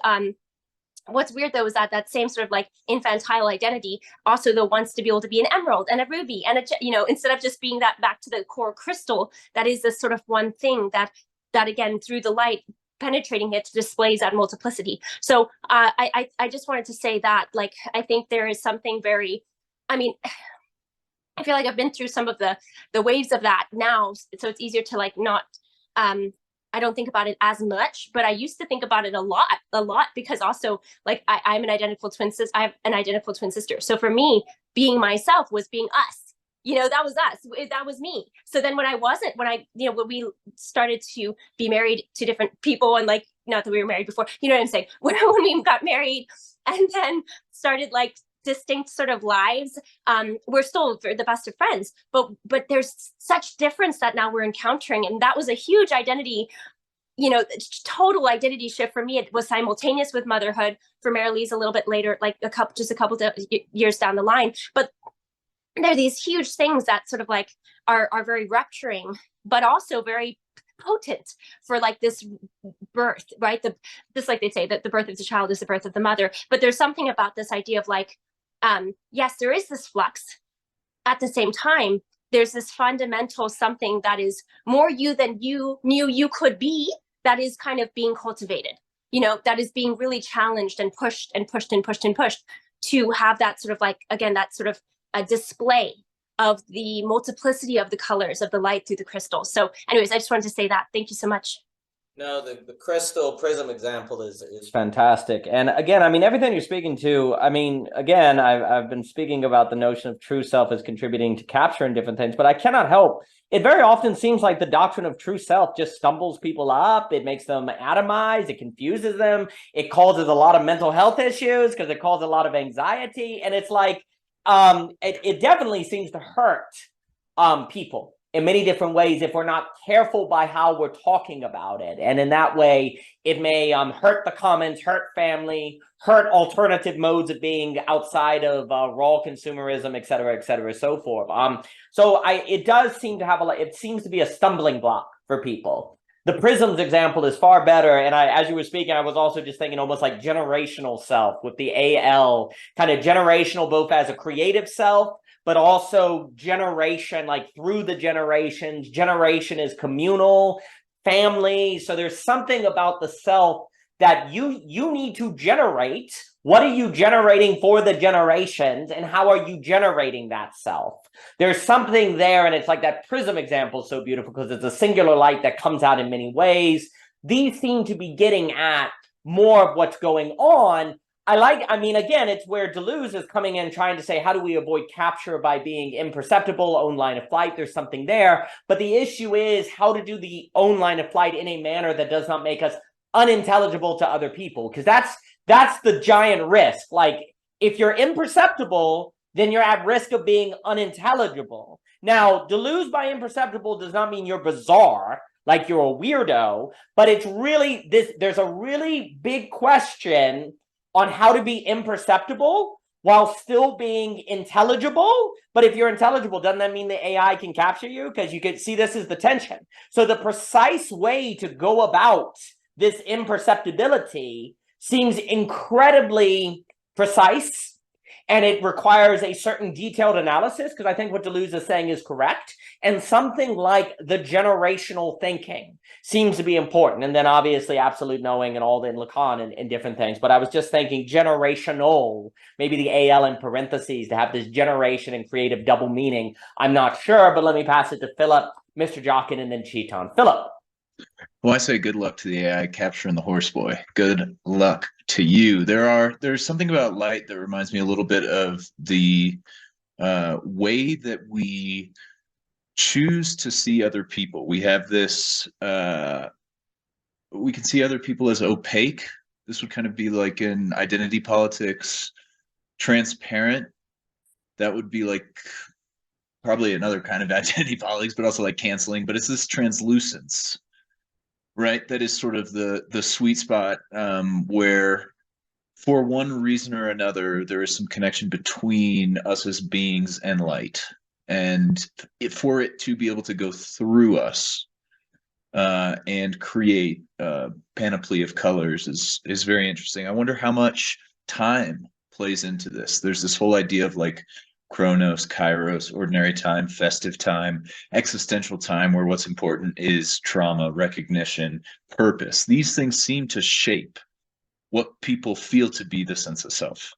what's weird though is that same sort of like infantile identity also though wants to be able to be an emerald and a ruby and instead of just being that back to the core crystal, that is this sort of one thing that again through the light penetrating it displays that multiplicity. So I just wanted to say that, like, I think there is something very, I feel like I've been through some of the waves of that now, so it's easier to like not I don't think about it as much, but I used to think about it a lot because also like I'm an identical twin sister. I have an identical twin sister. So for me, being myself was being us. That was us. That was me. So then when when we started to be married to different people, and like, not that we were married before, you know what I'm saying? When we got married and then started like distinct sort of lives, we're still the best of friends, but there's such difference that now we're encountering. And that was a huge identity, total identity shift for me. It was simultaneous with motherhood. For Marilee's a little bit later, like a couple years down the line. But there are these huge things that sort of like are very rupturing, but also very potent for like this birth, right? This, like they say, that the birth of the child is the birth of the mother. But there's something about this idea of like, yes, there is this flux. At the same time, there's this fundamental something that is more you than you knew you could be, that is kind of being cultivated, that is being really challenged and pushed and pushed and pushed and pushed to have that sort of like, again, that sort of a display of the multiplicity of the colors of the light through the crystal. So anyways, I just wanted to say that. Thank you so much. No, the crystal prism example is fantastic. And again, everything you're speaking to, again, I've been speaking about the notion of true self as contributing to capturing different things, but I cannot help. It very often seems like the doctrine of true self just stumbles people up. It makes them atomize. It confuses them. It causes a lot of mental health issues because it causes a lot of anxiety. And it's like, it definitely seems to hurt people in many different ways if we're not careful by how we're talking about it. And in that way, it may hurt the commons, hurt family, hurt alternative modes of being outside of raw consumerism, et cetera, so forth. It does seem to have it seems to be a stumbling block for people. The prisms example is far better. And as you were speaking, I was also just thinking almost like generational self with the AL, kind of generational, both as a creative self, but also generation, like through the generations. Generation is communal, family. So there's something about the self that you need to generate. What are you generating for the generations, and how are you generating that self? There's something there, and it's like that prism example is so beautiful because it's a singular light that comes out in many ways. These seem to be getting at more of what's going on. I mean, again, it's where Deleuze is coming in trying to say, how do we avoid capture by being imperceptible, own line of flight? There's something there. But the issue is how to do the own line of flight in a manner that does not make us unintelligible to other people, because that's the giant risk. Like, if you're imperceptible, then you're at risk of being unintelligible. Now, Deleuze by imperceptible does not mean you're bizarre, like you're a weirdo, but it's really there's a really big question on how to be imperceptible while still being intelligible. But if you're intelligible, doesn't that mean the AI can capture you? Because you can see this is the tension. So the precise way to go about this imperceptibility seems incredibly precise, and it requires a certain detailed analysis, because I think what Deleuze is saying is correct. And something like the generational thinking seems to be important. And then obviously absolute knowing and all in Lacan and different things. But I was just thinking generational, maybe the AL in parentheses to have this generation and creative double meaning. I'm not sure, but let me pass it to Phillip, Mr. Jockin, and then Chetan. Phillip. Well, I say good luck to the AI capturing the horse boy. Good luck to you. There's something about light that reminds me a little bit of the way that we choose to see other people. We have this, we can see other people as opaque. This would kind of be like in identity politics, transparent. That would be like probably another kind of identity politics, but also like canceling. But it's this translucence, right? That is sort of the sweet spot where, for one reason or another, there is some connection between us as beings and light. And for it to be able to go through us and create a panoply of colors is very interesting. I wonder how much time plays into this. There's this whole idea of like Chronos, Kairos, ordinary time, festive time, existential time, where what's important is trauma, recognition, purpose. These things seem to shape what people feel to be the sense of self.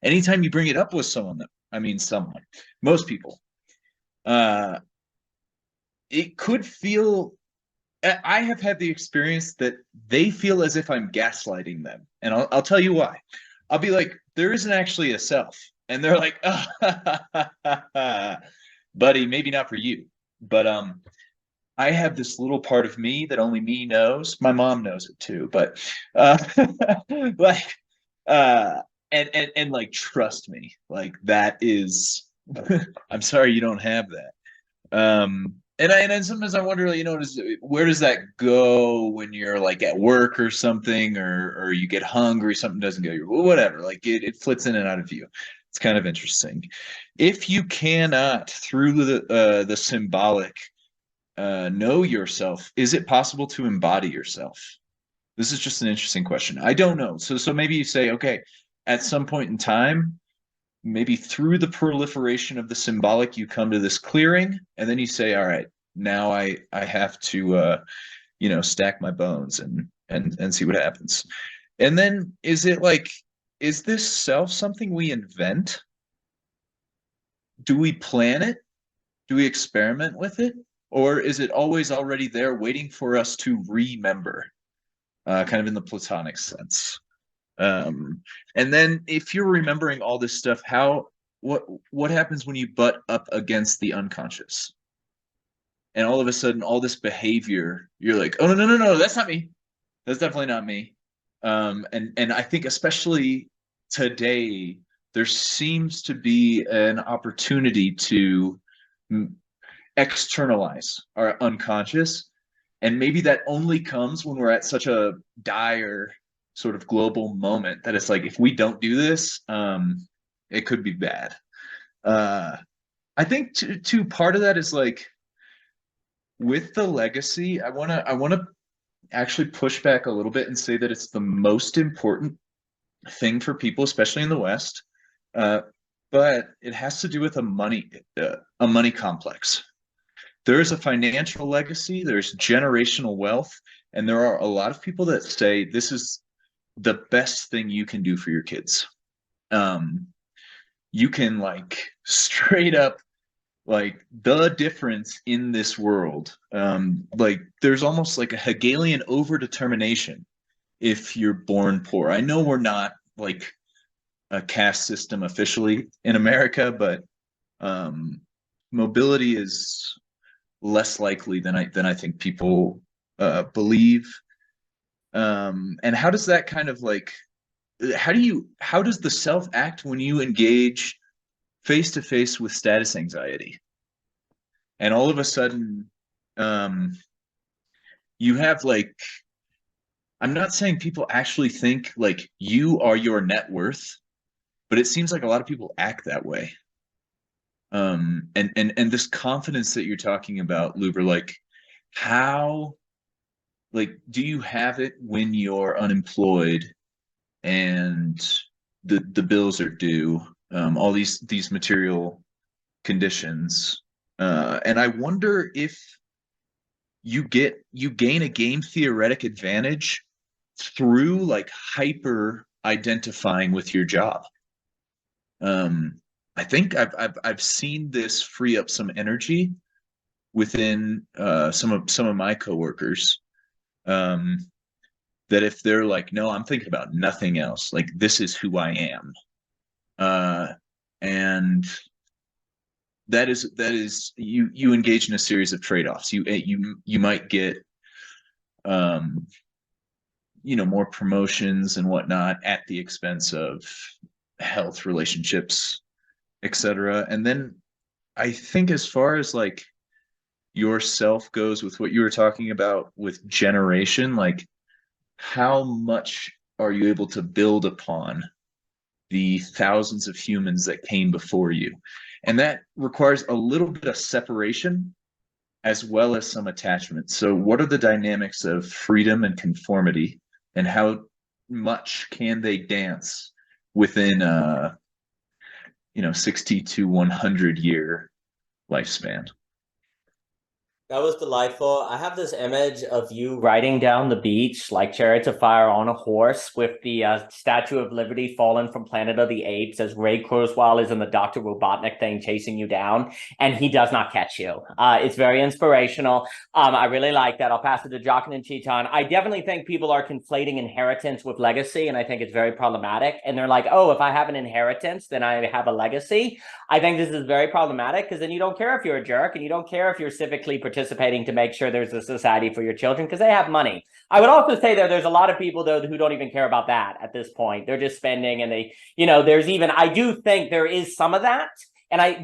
Anytime you bring it up with someone, most people, it could feel, I have had the experience that they feel as if I'm gaslighting them. And I'll tell you why. I'll be like, there isn't actually a self. And they're like, oh, buddy, maybe not for you. But I have this little part of me that only me knows. My mom knows it too, but like, and like, trust me, like that is, I'm sorry you don't have that. And sometimes I wonder, where does that go when you're like at work or something, or you get hungry, something doesn't go your way, whatever, like it flits in and out of you. It's kind of interesting. If you cannot, through the symbolic, know yourself, is it possible to embody yourself? This is just an interesting question. I don't know. So maybe you say, okay, at some point in time, maybe through the proliferation of the symbolic, you come to this clearing, and then you say, all right, now I have to stack my bones and see what happens. And then is this self something we invent? Do we plan it? Do we experiment with it? Or is it always already there waiting for us to remember, kind of in the Platonic sense? And then if you're remembering all this stuff, what happens when you butt up against the unconscious? And all of a sudden, all this behavior, you're like, oh, no, that's not me. That's definitely not me. And I think especially today, there seems to be an opportunity to externalize our unconscious. And maybe that only comes when we're at such a dire sort of global moment that it's like, if we don't do this, it could be bad. I think too, part of that is like, with the legacy, I want to actually push back a little bit and say that it's the most important thing for people, especially in the West. But it has to do with a money complex. There is a financial legacy, there's generational wealth, and there are a lot of people that say this is the best thing you can do for your kids. You can like straight up like the difference in this world. Like there's almost like a Hegelian overdetermination if you're born poor. I know we're not like a caste system officially in America, but mobility is less likely than I think people believe. And how does that kind of like, how does the self act when you engage face to face with status anxiety? And all of a sudden, you have like, I'm not saying people actually think like you are your net worth, but it seems like a lot of people act that way. And this confidence that you're talking about, Luber, like how, like, do you have it when you're unemployed and the bills are due, all these material conditions, and I wonder if you gain a game theoretic advantage through like hyper identifying with your job. I think I've seen this free up some energy within some of my coworkers, that if they're like, no, I'm thinking about nothing else, like this is who I am, and that is you engage in a series of trade-offs. You might get more promotions and whatnot at the expense of health, relationships, etc. And then I think as far as like yourself goes, with what you were talking about with generation, like how much are you able to build upon the thousands of humans that came before you? And that requires a little bit of separation as well as some attachment. So what are the dynamics of freedom and conformity, and how much can they dance within 60 to 100 year lifespan? That was delightful. I have this image of you riding down the beach like Chariots of Fire on a horse with the Statue of Liberty fallen from Planet of the Apes as Ray Kurzweil is in the Dr. Robotnik thing chasing you down, and he does not catch you. It's very inspirational. I really like that. I'll pass it to Jockin and Chetan. I definitely think people are conflating inheritance with legacy, and I think it's very problematic. And they're like, oh, if I have an inheritance, then I have a legacy. I think this is very problematic, because then you don't care if you're a jerk, and you don't care if you're civically participating to make sure there's a society for your children, because they have money. I would also say that there's a lot of people, though, who don't even care about that at this point. They're just spending, and they, there's even, I do think there is some of that.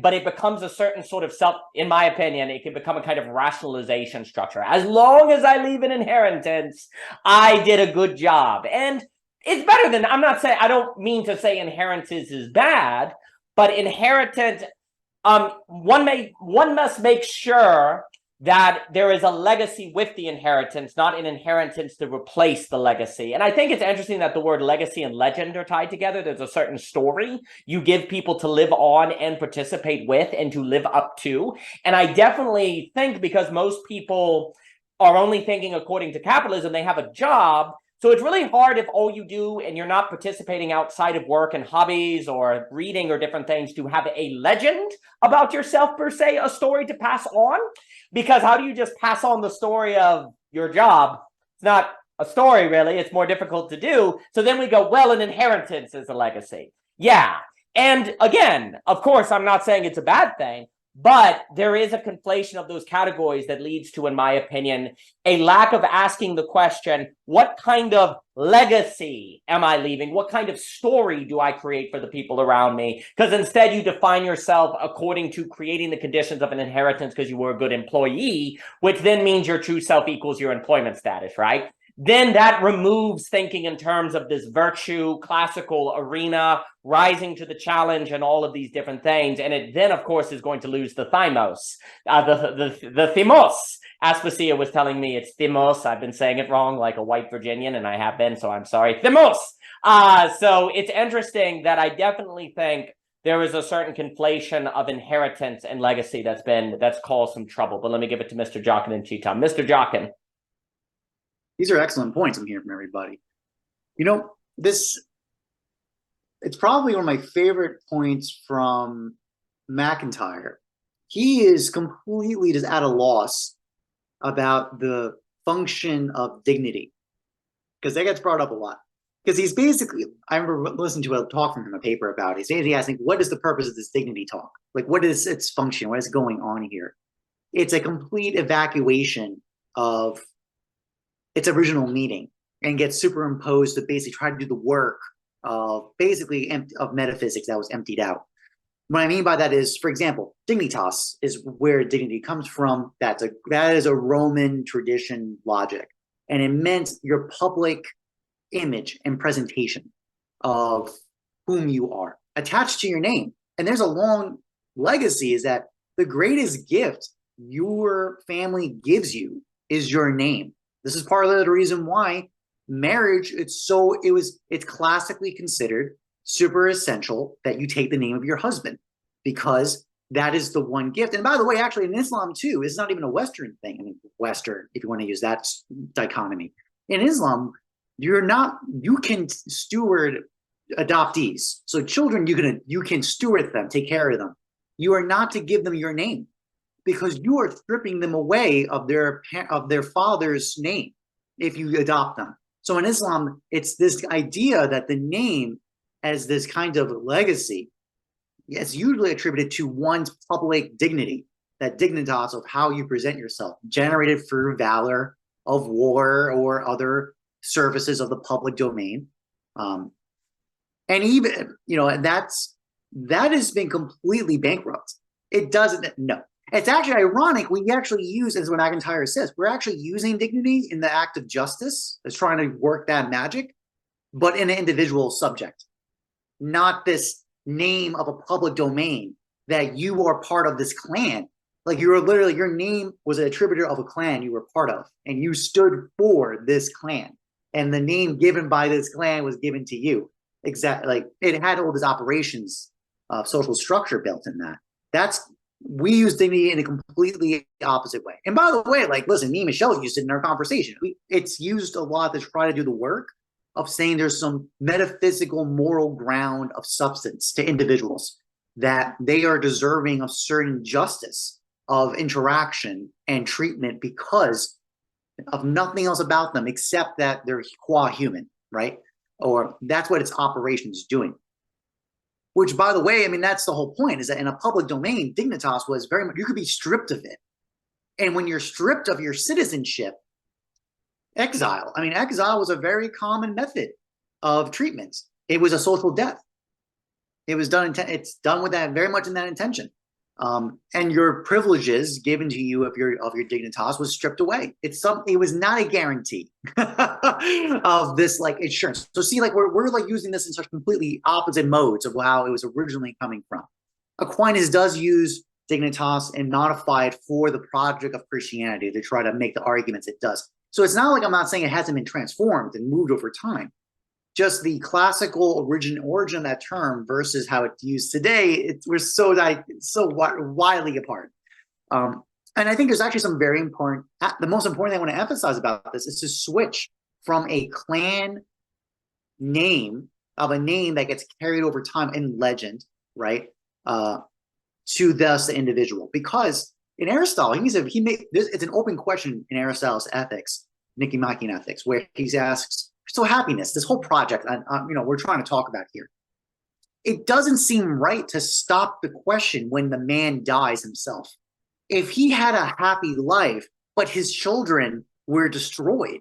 But it becomes a certain sort of in my opinion, it can become a kind of rationalization structure. As long as I leave an inheritance, I did a good job. And it's better than, I don't mean to say inheritance is bad, but inheritance, one must make sure that there is a legacy with the inheritance, not an inheritance to replace the legacy. And I think it's interesting that the word legacy and legend are tied together. There's a certain story you give people to live on and participate with and to live up to. And I definitely think, because most people are only thinking according to capitalism, they have a job. So it's really hard if all you do and you're not participating outside of work and hobbies or reading or different things to have a legend about yourself, per se, a story to pass on. Because how do you just pass on the story of your job? It's not a story, really. It's more difficult to do. So then we go, well, an inheritance is a legacy. Yeah. And again, of course, I'm not saying it's a bad thing, but there is a conflation of those categories that leads to, in my opinion, a lack of asking the question, what kind of legacy am I leaving? What kind of story do I create for the people around me? Because instead you define yourself according to creating the conditions of an inheritance because you were a good employee, which then means your true self equals your employment status, right? Then that removes thinking in terms of this virtue, classical arena, rising to the challenge, and all of these different things. And it then, of course, is going to lose the thymos, the thymos. Aspasia was telling me it's thymos. I've been saying it wrong like a white Virginian, and I have been, so I'm sorry. Thymos. So it's interesting that I definitely think there is a certain conflation of inheritance and legacy that's caused some trouble. But let me give it to Mr. Jockin and Chetan. Mr. Jockin. These are excellent points I'm hearing from everybody. it's probably one of my favorite points from McIntyre. He is completely just at a loss about the function of dignity, because that gets brought up a lot. Because he's basically, I remember listening to a talk from him, a paper about it. He's asking, what is the purpose of this dignity talk? Like, what is its function? What is going on here? It's a complete evacuation of its original meaning and gets superimposed to basically try to do the work of basically of metaphysics that was emptied out. What I mean by that is, for example, Dignitas is where dignity comes from. That is a Roman tradition logic, and it meant your public image and presentation of whom you are attached to your name. And there's a long legacy, is that the greatest gift your family gives you is your name. This is part of the reason why marriage, it's classically considered super essential that you take the name of your husband, because that is the one gift. And by the way, actually in Islam too, it's not even a Western thing. I mean, Western, if you want to use that dichotomy. In Islam, you can steward adoptees. So children, you can steward them, take care of them. You are not to give them your name, because you are stripping them away of their father's name if you adopt them. So in Islam, it's this idea that the name as this kind of legacy is usually attributed to one's public dignity, that dignitas of how you present yourself, generated through valor of war or other services of the public domain. And even, that has been completely bankrupt. It doesn't, no. It's actually ironic. We actually use, as what McIntyre says, we're actually using dignity in the act of justice, as trying to work that magic, but in an individual subject, not this name of a public domain that you are part of this clan. Like your name was an attributor of a clan you were part of, and you stood for this clan, and the name given by this clan was given to you. Exactly, like it had all these operations of social structure built in that. We use dignity in a completely opposite way. And by the way, like, listen, me and Michelle used it in our conversation. It's used a lot to try to do the work of saying there's some metaphysical moral ground of substance to individuals, that they are deserving of certain justice of interaction and treatment because of nothing else about them except that they're qua human, right? Or that's what its operation is doing. Which, by the way, I mean, that's the whole point, is that in a public domain, dignitas was very much, you could be stripped of it. And when you're stripped of your citizenship, exile was a very common method of treatment. It was a social death. It was done, it's done with that, very much in that intention. And your privileges given to you of your dignitas was stripped away. It was not a guarantee of this like insurance. So see, like we're like using this in such completely opposite modes of how it was originally coming from. Aquinas does use dignitas and modify it for the project of Christianity to try to make the arguments it does. So it's not like, I'm not saying it hasn't been transformed and moved over time. Just the classical origin of that term versus how it's used today, we're so wildly apart. And I think there's actually some very important, the most important thing I want to emphasize about this is to switch from a clan name, of a name that gets carried over time in legend, right, to thus the individual. Because in Aristotle, it's an open question in Aristotle's ethics, Nicomachean ethics, where he asks, so happiness, this whole project, we're trying to talk about here, it doesn't seem right to stop the question when the man dies himself. If he had a happy life, but his children were destroyed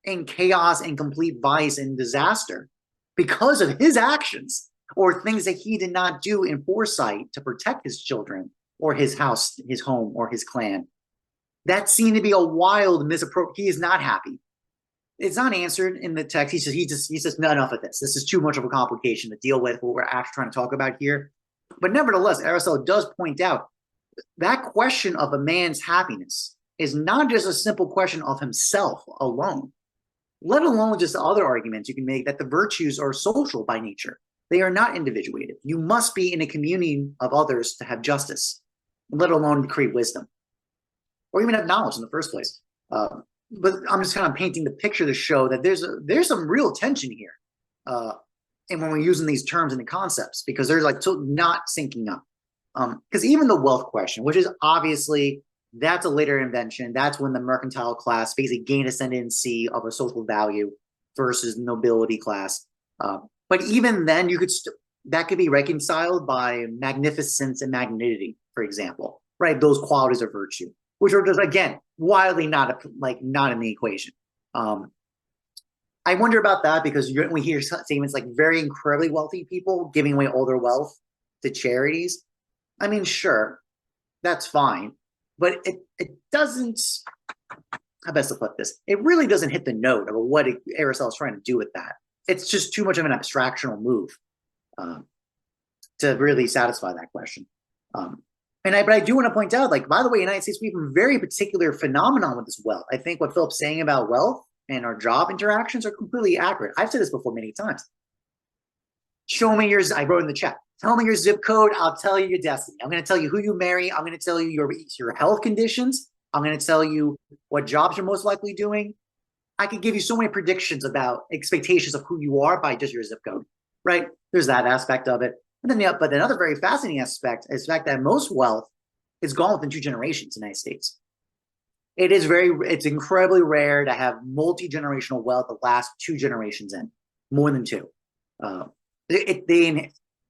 in chaos and complete vice and disaster because of his actions or things that he did not do in foresight to protect his children or his house, his home, or his clan, that seemed to be a wild misappropriation. He is not happy. It's not answered in the text. He says, no, enough of this. This is too much of a complication to deal with what we're actually trying to talk about here. But nevertheless, Aristotle does point out that question of a man's happiness is not just a simple question of himself alone, let alone just the other arguments you can make that the virtues are social by nature. They are not individuated. You must be in a community of others to have justice, let alone create wisdom, or even have knowledge in the first place. But I'm just kind of painting the picture to show that there's some real tension here and when we're using these terms and the concepts, because they're like not syncing up. Because even the wealth question, which is obviously that's a later invention, that's when the mercantile class basically gained ascendancy of a social value versus nobility class. But even then, you could that could be reconciled by magnificence and magnanimity, for example, right? Those qualities of virtue, which are just again wildly not in the equation. I wonder about that because we hear statements like very incredibly wealthy people giving away all their wealth to charities. I mean, sure, that's fine, but it doesn't. How best to put this? It really doesn't hit the note of what Aristotle's trying to do with that. It's just too much of an abstractional move to really satisfy that question. But I do want to point out, like, by the way, United States, we have a very particular phenomenon with this wealth. I think what Philip's saying about wealth and our job interactions are completely accurate. I've said this before many times. Show me yours. I wrote in the chat. Tell me your zip code. I'll tell you your destiny. I'm going to tell you who you marry. I'm going to tell you your health conditions. I'm going to tell you what jobs you're most likely doing. I could give you so many predictions about expectations of who you are by just your zip code, right? There's that aspect of it. And then, but another very fascinating aspect is the fact that most wealth is gone within 2 generations in the United States. It's incredibly rare to have multi-generational wealth that lasts 2 generations in, more than 2.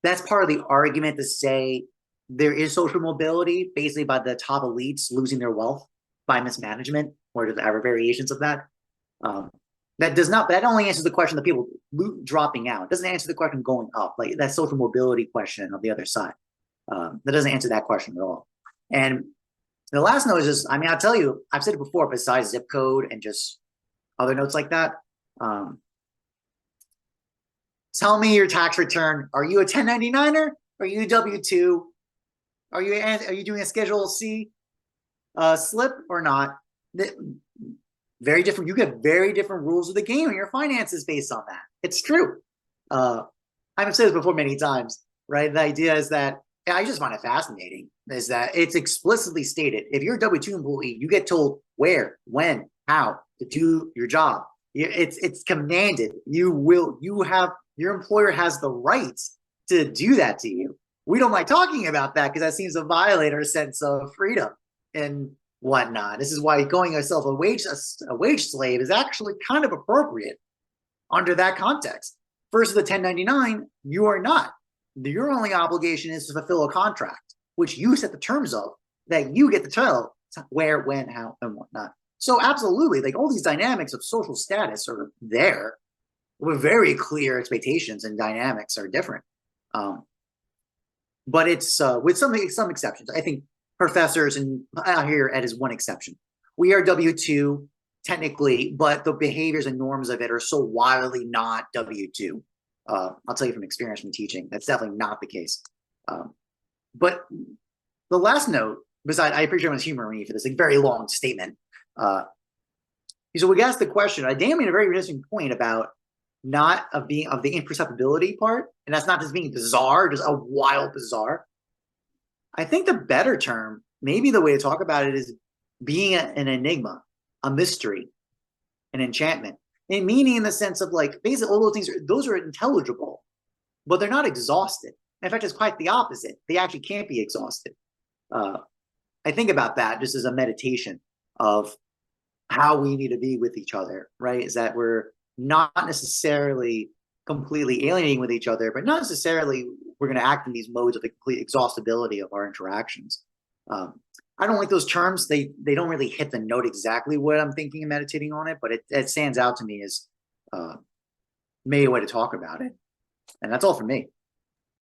That's part of the argument to say there is social mobility, basically by the top elites losing their wealth by mismanagement, or the other variations of that. That only answers the question of people dropping out. It doesn't answer the question going up, like that social mobility question of the other side. That doesn't answer that question at all. And the last note is just, I mean, I'll tell you, I've said it before, besides zip code and just other notes like that. Tell me your tax return. Are you a 1099er? Are you a W-2? Are you doing a Schedule C slip or not? Very different. You get very different rules of the game in your finances based on that. It's true. I've said this before many times, right? The idea is that I just find it fascinating is that it's explicitly stated. If you're a W-2 employee, you get told where, when, how to do your job. It's commanded. Your employer has the rights to do that to you. We don't like talking about that because that seems to violate our sense of freedom and whatnot. This is why calling yourself a wage slave is actually kind of appropriate under that context. Versus the 1099, you are not. Your only obligation is to fulfill a contract, which you set the terms of, that you get to tell where, when, how, and whatnot. So absolutely, like all these dynamics of social status are there with very clear expectations, and dynamics are different. But it's with some exceptions. I think professors, and out here Ed is one exception. We are W-2 technically, but the behaviors and norms of it are so wildly not W-2. I'll tell you from experience from teaching, that's definitely not the case. But the last note, besides, I appreciate everyone's humor me for this very long statement. So we asked the question, Dan made a very interesting point about not of the imperceptibility part, and that's not just being bizarre, just a wild bizarre. I think the better term, maybe the way to talk about it, is being an enigma, a mystery, an enchantment. And meaning in the sense of like, basically all those things, those are intelligible, but they're not exhausted. In fact, it's quite the opposite. They actually can't be exhausted. I think about that just as a meditation of how we need to be with each other, right? Is that we're not necessarily completely alienating with each other, but not necessarily we're going to act in these modes of the complete exhaustibility of our interactions. I don't like those terms. They don't really hit the note exactly what I'm thinking and meditating on it, but it stands out to me as maybe a way to talk about it. And that's all for me.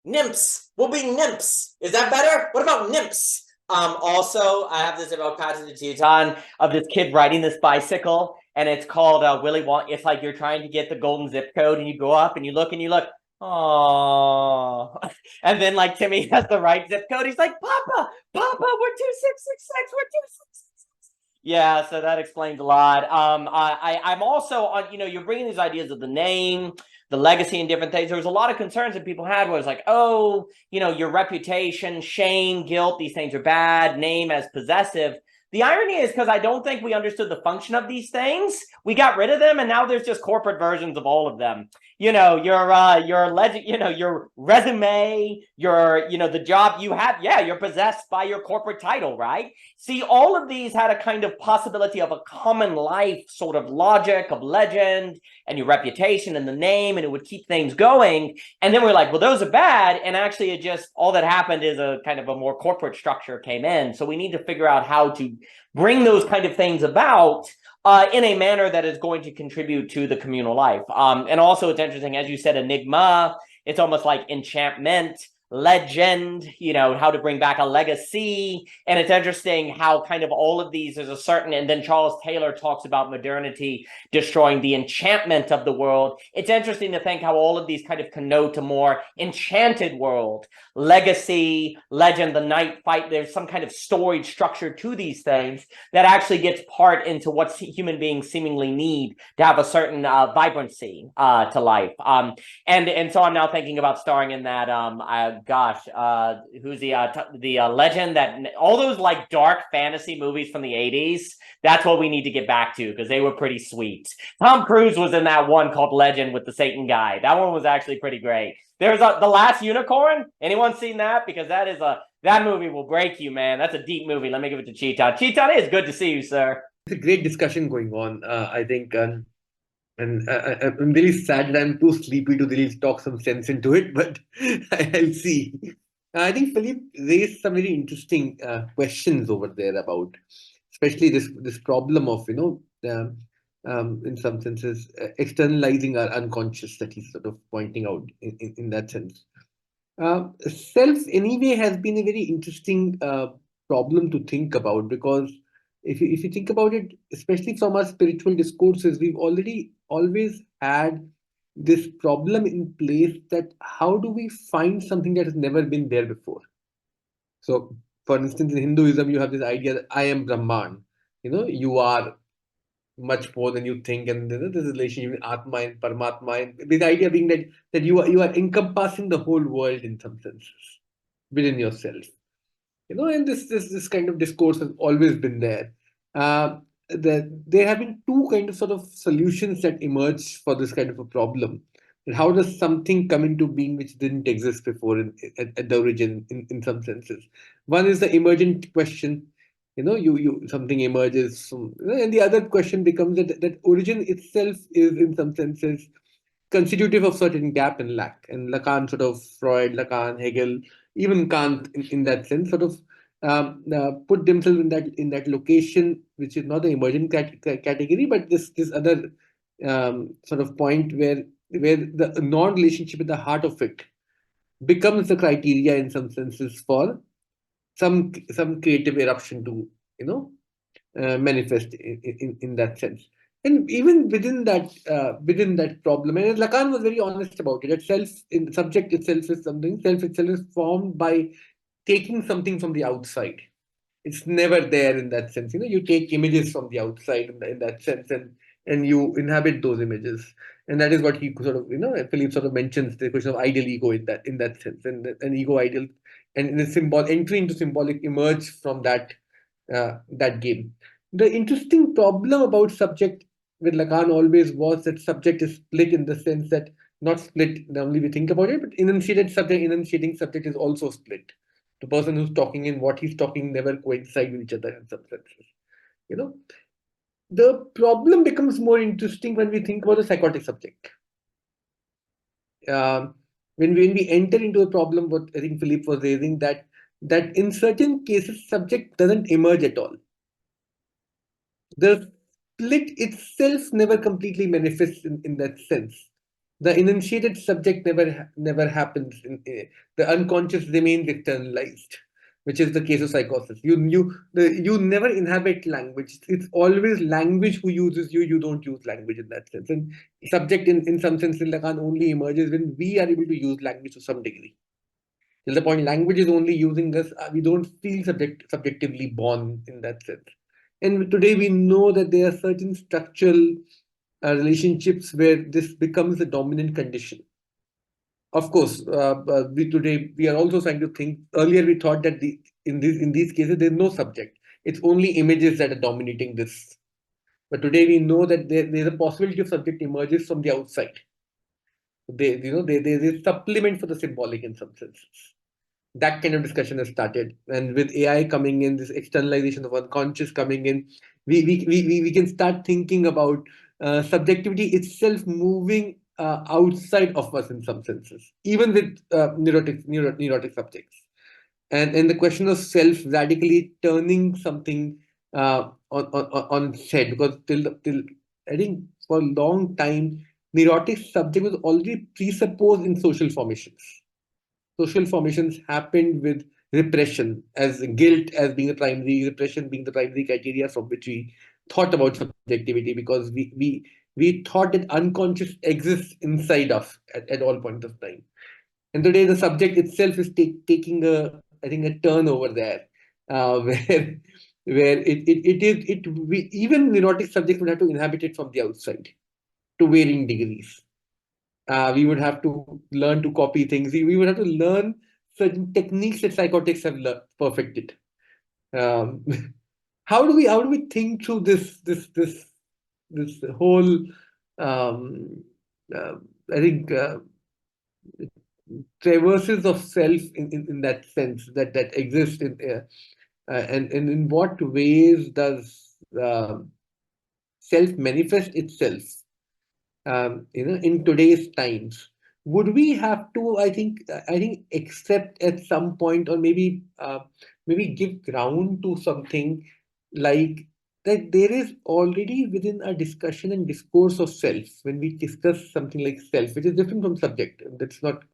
Nymphs. We'll be nymphs. Is that better? What about nymphs? Also, I have this about passage to Chetan of this kid riding this bicycle, and it's called Willy Wonka. It's like you're trying to get the golden zip code, and you go up and you look. Oh, and then like Timmy has the right zip code. He's like, Papa, we're 2666. We're 2666. Yeah, so that explains a lot. I'm also on. You're bringing these ideas of the name, the legacy, and different things. There was a lot of concerns that people had where it's like, oh, your reputation, shame, guilt, these things are bad. Name as possessive. The irony is because I don't think we understood the function of these things. We got rid of them, and now there's just corporate versions of all of them. You know, your legend, you know, your resume, the job you have. Yeah, you're possessed by your corporate title, right? See, all of these had a kind of possibility of a common life sort of logic of legend and your reputation and the name, and it would keep things going. And then we're like, well, those are bad. And actually, it just, all that happened is a kind of a more corporate structure came in. So we need to figure out how to bring those kind of things about in a manner that is going to contribute to the communal life. And also, it's interesting, as you said, enigma, it's almost like enchantment, legend, you know, how to bring back a legacy. And it's interesting how kind of all of these is a certain, and then Charles Taylor talks about modernity destroying the enchantment of the world. It's interesting to think how all of these kind of connote a more enchanted world, legacy, legend, the night fight. There's some kind of storied structure to these things that actually gets part into what human beings seemingly need to have a certain vibrancy to life. And so I'm now thinking about starring in that who's the legend, that all those like dark fantasy movies from the 80s. That's what we need to get back to, because they were pretty sweet. Tom Cruise was in that one called Legend with the Satan guy. That one was actually pretty great. There's The Last Unicorn. Anyone seen that? Because that movie will break you, man. That's a deep movie. Let me give it to Chetan. Chetan, it is good to see you, sir. It's a great discussion going on, I think, and I'm really sad that I'm too sleepy to really talk some sense into it, but I'll see. I think Philip raised some very interesting questions over there about, especially this problem of, in some senses, externalizing our unconscious that he's sort of pointing out in that sense. Self, anyway, has been a very interesting problem to think about, because if you think about it, especially from our spiritual discourses, we've always had this problem in place that how do we find something that has never been there before? So, for instance, in Hinduism, you have this idea that I am Brahman. You are much more than you think, and this relationship with Atma and Paramatma, and the idea being that you are encompassing the whole world in some senses within yourself. And this kind of discourse has always been there. There have been two kind of sort of solutions that emerge for this kind of a problem. And how does something come into being which didn't exist before at the origin in some senses? One is the emergent question. Something emerges from, and the other question becomes that origin itself is in some senses constitutive of certain gap and lack. And Lacan, sort of Freud, Lacan, Hegel, even Kant, in that sense, sort of put themselves in that location, which is not the emergent category, but this other sort of point where the non-relationship at the heart of it becomes the criteria in some senses for some creative eruption to manifest in that sense. And even within that problem, and Lacan was very honest about it, that subject itself is something, self itself is formed by taking something from the outside. It's never there in that sense. You take images from the outside in that sense, and you inhabit those images. And that is what he sort of, Philip sort of mentions the question of ideal ego in that sense, and an ego ideal, and the entry into symbolic emerge from that game. The interesting problem about subject with Lacan always was that subject is split in the sense that not split normally we think about it, but enunciating subject is also split. The person who's talking and what he's talking never coincide with each other in some senses. The problem becomes more interesting when we think about a psychotic subject. When we enter into a problem, what I think Philip was raising, that in certain cases subject doesn't emerge at all. The split itself never completely manifests in that sense. The enunciated subject never happens. The unconscious remains externalized, which is the case of psychosis. You never inhabit language. It's always language who uses you. You don't use language in that sense. And subject in some sense in Lacan only emerges when we are able to use language to some degree. Till the point language is only using us, we don't feel subjectively born in that sense. And today we know that there are certain structural relationships where this becomes the dominant condition. Of course, we are also trying to think. Earlier, we thought that in these cases there's no subject. it's only images that are dominating this. But today we know that there's a possibility of subject emerges from the outside. There's a supplement for the symbolic in some senses. That kind of discussion has started, and with AI coming in, this externalization of unconscious coming in, we can start thinking about subjectivity itself moving outside of us in some senses, even with neurotic subjects, and the question of self radically turning something on its head, because till I think for a long time neurotic subject was already presupposed in social formations. Social formations happened with repression, as guilt as being the primary, repression being the primary criteria from which we thought about subjectivity, because we thought that unconscious exists inside us at all points of time. And today the subject itself is taking a turn over there, where even neurotic subjects would have to inhabit it from the outside to varying degrees. We would have to learn to copy things. We would have to learn certain techniques that psychotics have perfected. How do we think through this whole I think traverses of self in that sense that exist and in what ways does self manifest itself in today's times? Would we have to, I think accept at some point, or maybe give ground to something like that there is already within our discussion and discourse of self, when we discuss something like self, which is different from subject, that's not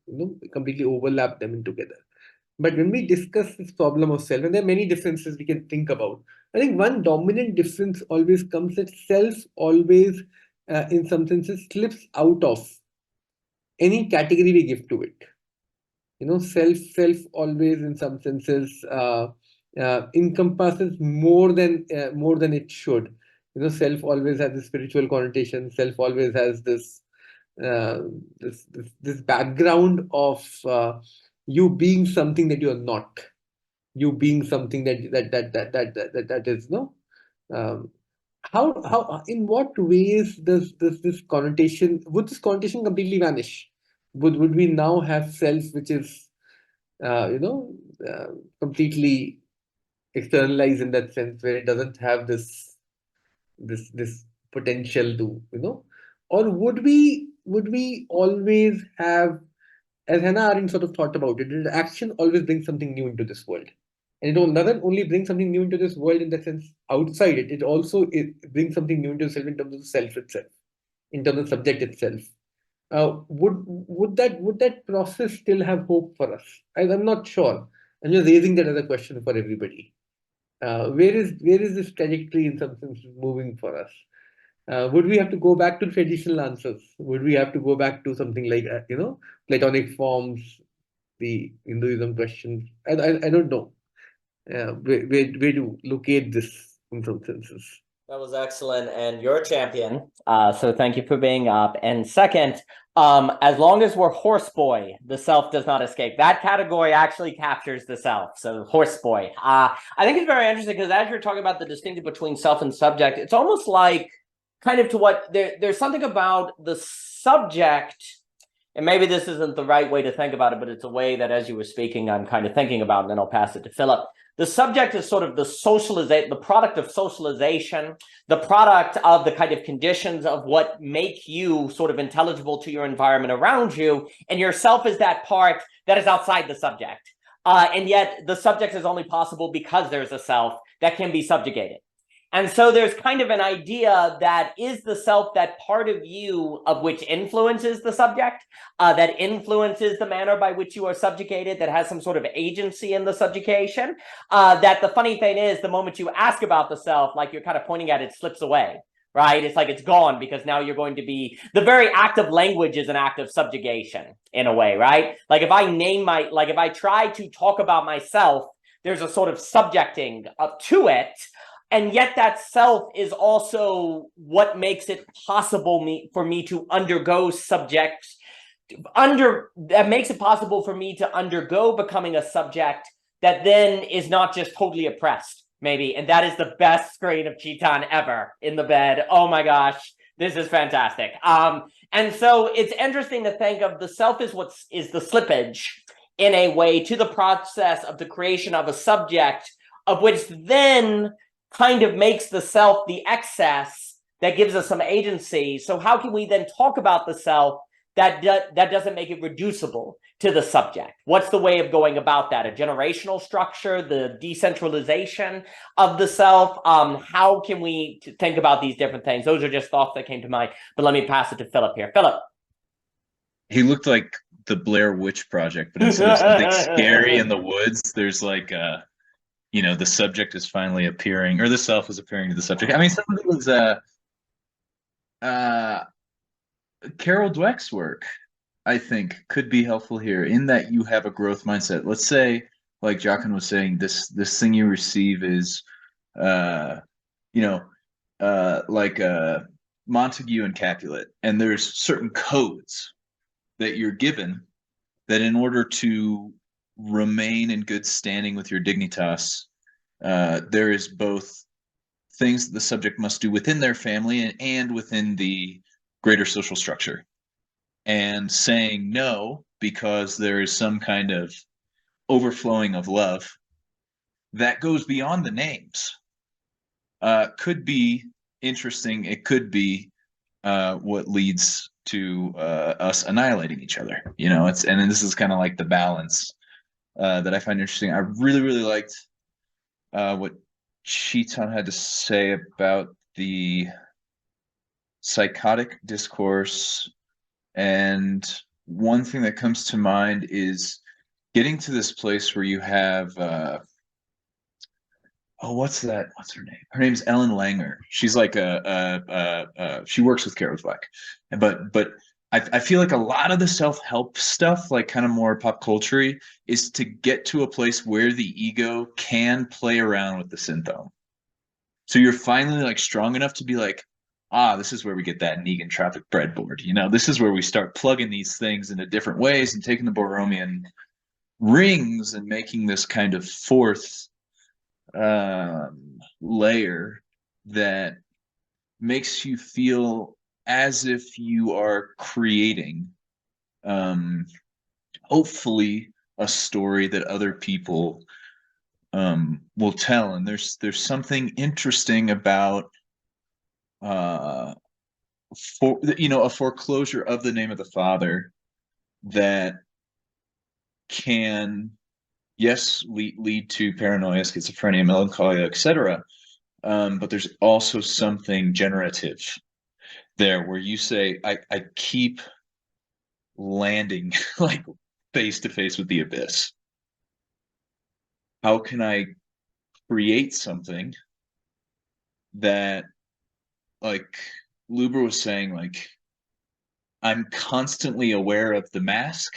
completely overlap them in together. But when we discuss this problem of self, and there are many differences we can think about, I think one dominant difference always comes that self always, in some senses, slips out of any category we give to it. Self always, in some senses, encompasses more than it should. Self always has a spiritual connotation. Self always has this background of you being something that you are not. You being something that is how in what ways does this connotation, would this connotation completely vanish? Would we now have self which is completely externalized in that sense, where it doesn't have this potential to or would we always have, as Hannah Arendt sort of thought about it, action always brings something new into this world. And it doesn't only bring something new into this world in that sense outside it, it also brings something new into itself in terms of the self itself, in terms of subject itself. Would that process still have hope for us? I'm not sure. I'm just raising that as a question for everybody. Where is this trajectory in some sense moving for us? Would we have to go back to traditional answers? Would we have to go back to something like Platonic forms, the Hinduism questions? I don't know. Where to locate this in some senses? That was excellent, and you're a champion. So thank you for being up. And second, as long as we're horse boy, the self does not escape. That category actually captures the self. So horse boy. I think it's very interesting because as you're talking about the distinction between self and subject, it's almost like kind of to what there's something about the subject. And maybe this isn't the right way to think about it, but it's a way that as you were speaking, I'm kind of thinking about, and then I'll pass it to Phillip. The subject is sort of the product of socialization, the product of the kind of conditions of what make you sort of intelligible to your environment around you. And yourself is that part that is outside the subject. And yet the subject is only possible because there's a self that can be subjugated. And so there's kind of an idea that is the self that part of you of which influences the subject, that influences the manner by which you are subjugated, that has some sort of agency in the subjugation, that the funny thing is the moment you ask about the self, like you're kind of pointing at it, slips away, right? It's like it's gone because now you're going to be, the very act of language is an act of subjugation in a way, right? Like if I try to talk about myself, there's a sort of subjecting up to it. And yet that self is also what makes it possible for me to undergo that makes it possible for me to undergo becoming a subject that then is not just totally oppressed, maybe. And that is the best screen of Chetan ever in the bed. Oh my gosh, this is fantastic. And so it's interesting to think of the self as what is the slippage in a way to the process of the creation of a subject, of which then kind of makes the self the excess that gives us some agency. So how can we then talk about the self that doesn't make it reducible to the subject? What's the way of going about that? A generational structure, the decentralization of the self? How can we think about these different things? Those are just thoughts that came to mind, but let me pass it to Phillip here. Phillip. He looked like the Blair Witch Project, but instead of something scary in the woods, there's like the subject is finally appearing, or the self is appearing to the subject. I mean, some of it was Carol Dweck's work, I think, could be helpful here in that you have a growth mindset. Let's say, like Jacqueline was saying, this thing you receive is, like Montague and Capulet, and there's certain codes that you're given that in order to remain in good standing with your Dignitas, there is both things that the subject must do within their family and within the greater social structure, and saying no because there is some kind of overflowing of love that goes beyond the names could be interesting. It could be what leads to us annihilating each other. And this is kind of like the balance that I find interesting. I really, really liked what Chetan had to say about the psychotic discourse. And one thing that comes to mind is getting to this place where you have what's her name? Her name's Ellen Langer. She's like she works with Carol Dweck, but I feel like a lot of the self-help stuff, like kind of more pop culture, is to get to a place where the ego can play around with the syntome. So you're finally like strong enough to be like, this is where we get that negentropic breadboard. This is where we start plugging these things into different ways and taking the Borromean rings and making this kind of fourth layer that makes you feel as if you are creating, hopefully, a story that other people will tell. And there's something interesting about a foreclosure of the name of the father that can, yes, lead to paranoia, schizophrenia, melancholia, etc. But there's also something generative there where you say, I keep landing like face to face with the abyss. How can I create something that, like Luber was saying, like, I'm constantly aware of the mask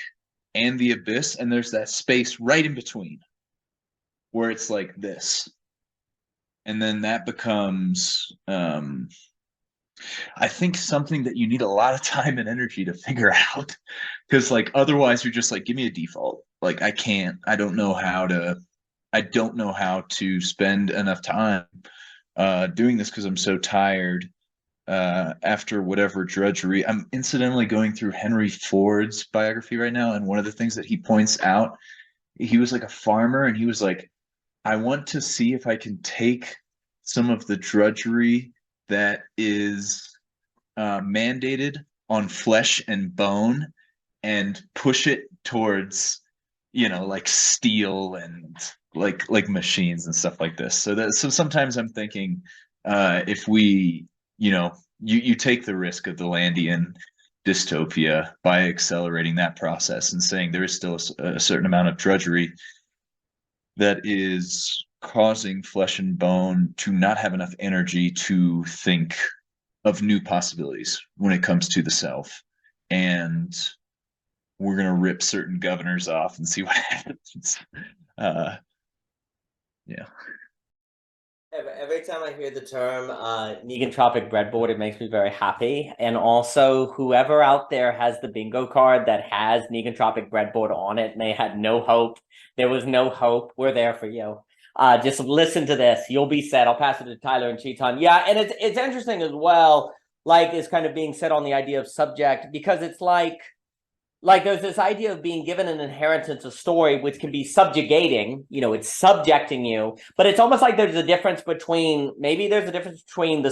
and the abyss, and there's that space right in between where it's like this. And then that becomes, I think, something that you need a lot of time and energy to figure out. Because like otherwise you're just like, give me a default. Like I don't know how to spend enough time doing this because I'm so tired after whatever drudgery. I'm incidentally going through Henry Ford's biography right now, and one of the things that he points out, he was like a farmer, and he was like, I want to see if I can take some of the drudgery that is mandated on flesh and bone and push it towards, like steel and like machines and stuff like this. So sometimes I'm thinking, if we, you take the risk of the Landian dystopia by accelerating that process and saying there is still a certain amount of drudgery that is causing flesh and bone to not have enough energy to think of new possibilities when it comes to the self. And we're going to rip certain governors off and see what happens. Yeah. Every time I hear the term negentropic breadboard, it makes me very happy. And also, whoever out there has the bingo card that has negentropic breadboard on it and they had no hope, there was no hope, we're there for you. Just listen to this. You'll be set. I'll pass it to Tyler and Chetan. Yeah, and it's interesting as well, like is kind of being said on the idea of subject, because it's like there's this idea of being given an inheritance, a story, which can be subjugating, it's subjecting you, but it's almost like there's a difference between, the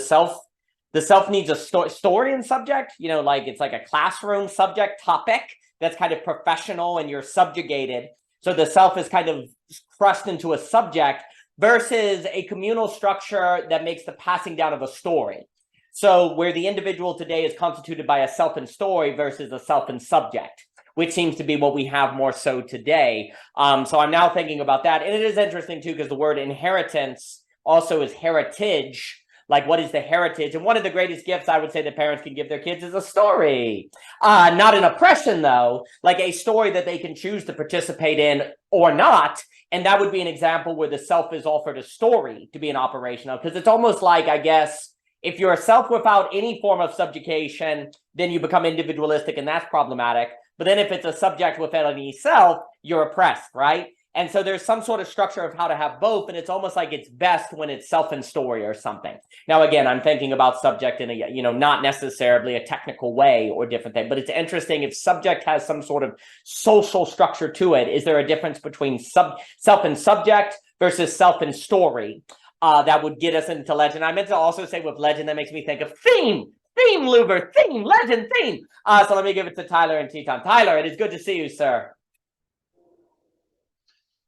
self needs a story and subject, like it's like a classroom subject topic that's kind of professional and you're subjugated. So the self is kind of crushed into a subject versus a communal structure that makes the passing down of a story. So where the individual today is constituted by a self and story versus a self and subject, which seems to be what we have more so today. So I'm now thinking about that. And it is interesting too, because the word inheritance also is heritage. Like, what is the heritage? And one of the greatest gifts I would say that parents can give their kids is a story. Not an oppression, though, like a story that they can choose to participate in or not. And that would be an example where the self is offered a story to be an operational, because it's almost like, I guess, if you're a self without any form of subjugation, then you become individualistic, and that's problematic. But then if it's a subject without any self, you're oppressed, right? And so there's some sort of structure of how to have both, and it's almost like it's best when it's self and story or something. Now, again, I'm thinking about subject in a, not necessarily a technical way or different thing, but it's interesting if subject has some sort of social structure to it. Is there a difference between self and subject versus self and story? That would get us into legend. I meant to also say with legend, that makes me think of theme, Luber, theme, legend, theme. So let me give it to Tyler and Chetan. Tyler, it is good to see you, sir.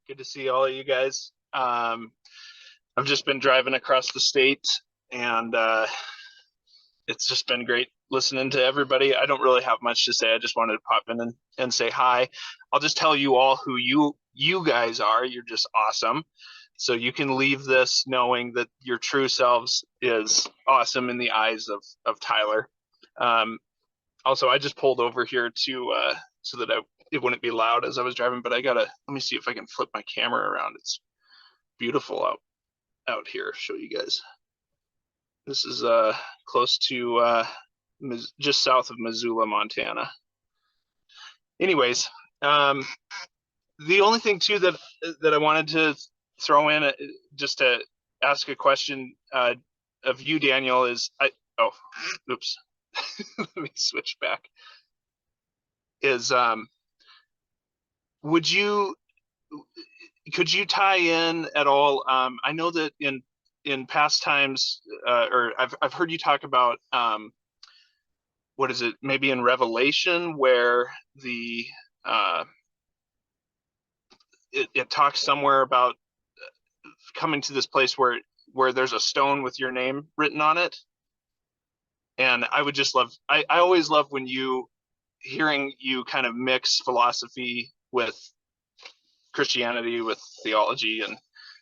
Good to see all of you guys. I've just been driving across the state, and it's just been great listening to everybody. I don't really have much to say. I just wanted to pop in and say hi. I'll just tell you all who you guys are. You're just awesome. So you can leave this knowing that your true selves is awesome in the eyes of Tyler. Also, I just pulled over here to so that it wouldn't be loud as I was driving, but let me see if I can flip my camera around. It's beautiful out here. Show you guys. This is close to just south of Missoula, Montana. Anyways, the only thing too that I wanted to throw in just to ask a question of you, Daniel, is oops. Let me switch back. Could you tie in at all? I know that in past times, or I've heard you talk about what is it? Maybe in Revelation, where it talks somewhere about coming to this place where there's a stone with your name written on it. And I would just love, I always love when hearing you kind of mix philosophy with Christianity, with theology, and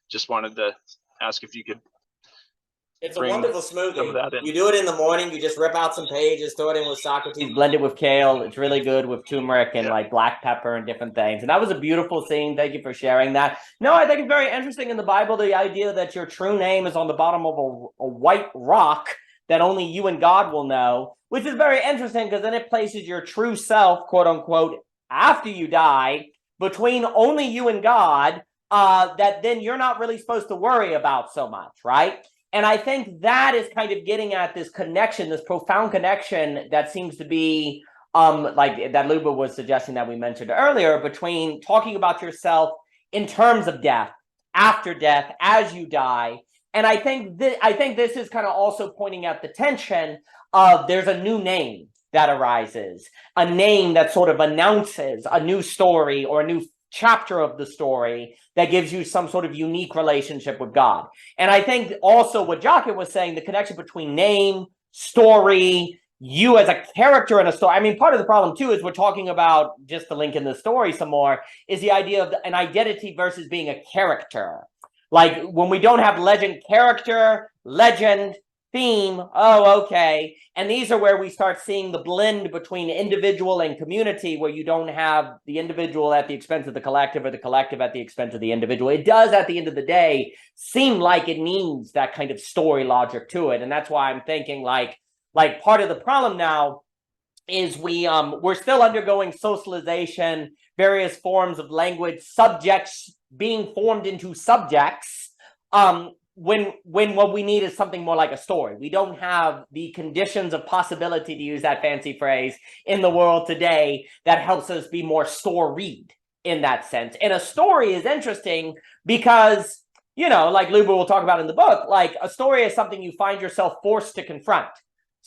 just wanted to ask if you could. It's a wonderful smoothie. You do it in the morning. You just rip out some pages, throw it in with Socrates, blend it with kale. It's really good with turmeric and like black pepper and different things. And that was a beautiful scene. Thank you for sharing that. No, I think it's very interesting in the Bible, the idea that your true name is on the bottom of a white rock that only you and God will know, which is very interesting because then it places your true self, quote unquote, after you die between only you and God, that then you're not really supposed to worry about so much, right? And I think that is kind of getting at this connection, this profound connection that seems to be, like that Luba was suggesting that we mentioned earlier, between talking about yourself in terms of death, after death, as you die. And I think this is kind of also pointing out the tension of there's a new name that arises, a name that sort of announces a new story or a new chapter of the story that gives you some sort of unique relationship with God. And I think also what Jochen was saying, the connection between name, story, you as a character in a story. I mean, part of the problem too is we're talking about, just to link in the story some more, is the idea of an identity versus being a character. Like when we don't have legend, character, legend, theme, oh, okay. And these are where we start seeing the blend between individual and community, where you don't have the individual at the expense of the collective or the collective at the expense of the individual. It does, at the end of the day, seem like it needs that kind of story logic to it. And that's why I'm thinking like part of the problem now is we're still undergoing socialization various forms of language, subjects being formed into subjects, when what we need is something more like a story. We don't have the conditions of possibility, to use that fancy phrase, in the world today that helps us be more storied in that sense. And a story is interesting because, you know, like Luba will talk about in the book, like a story is something you find yourself forced to confront.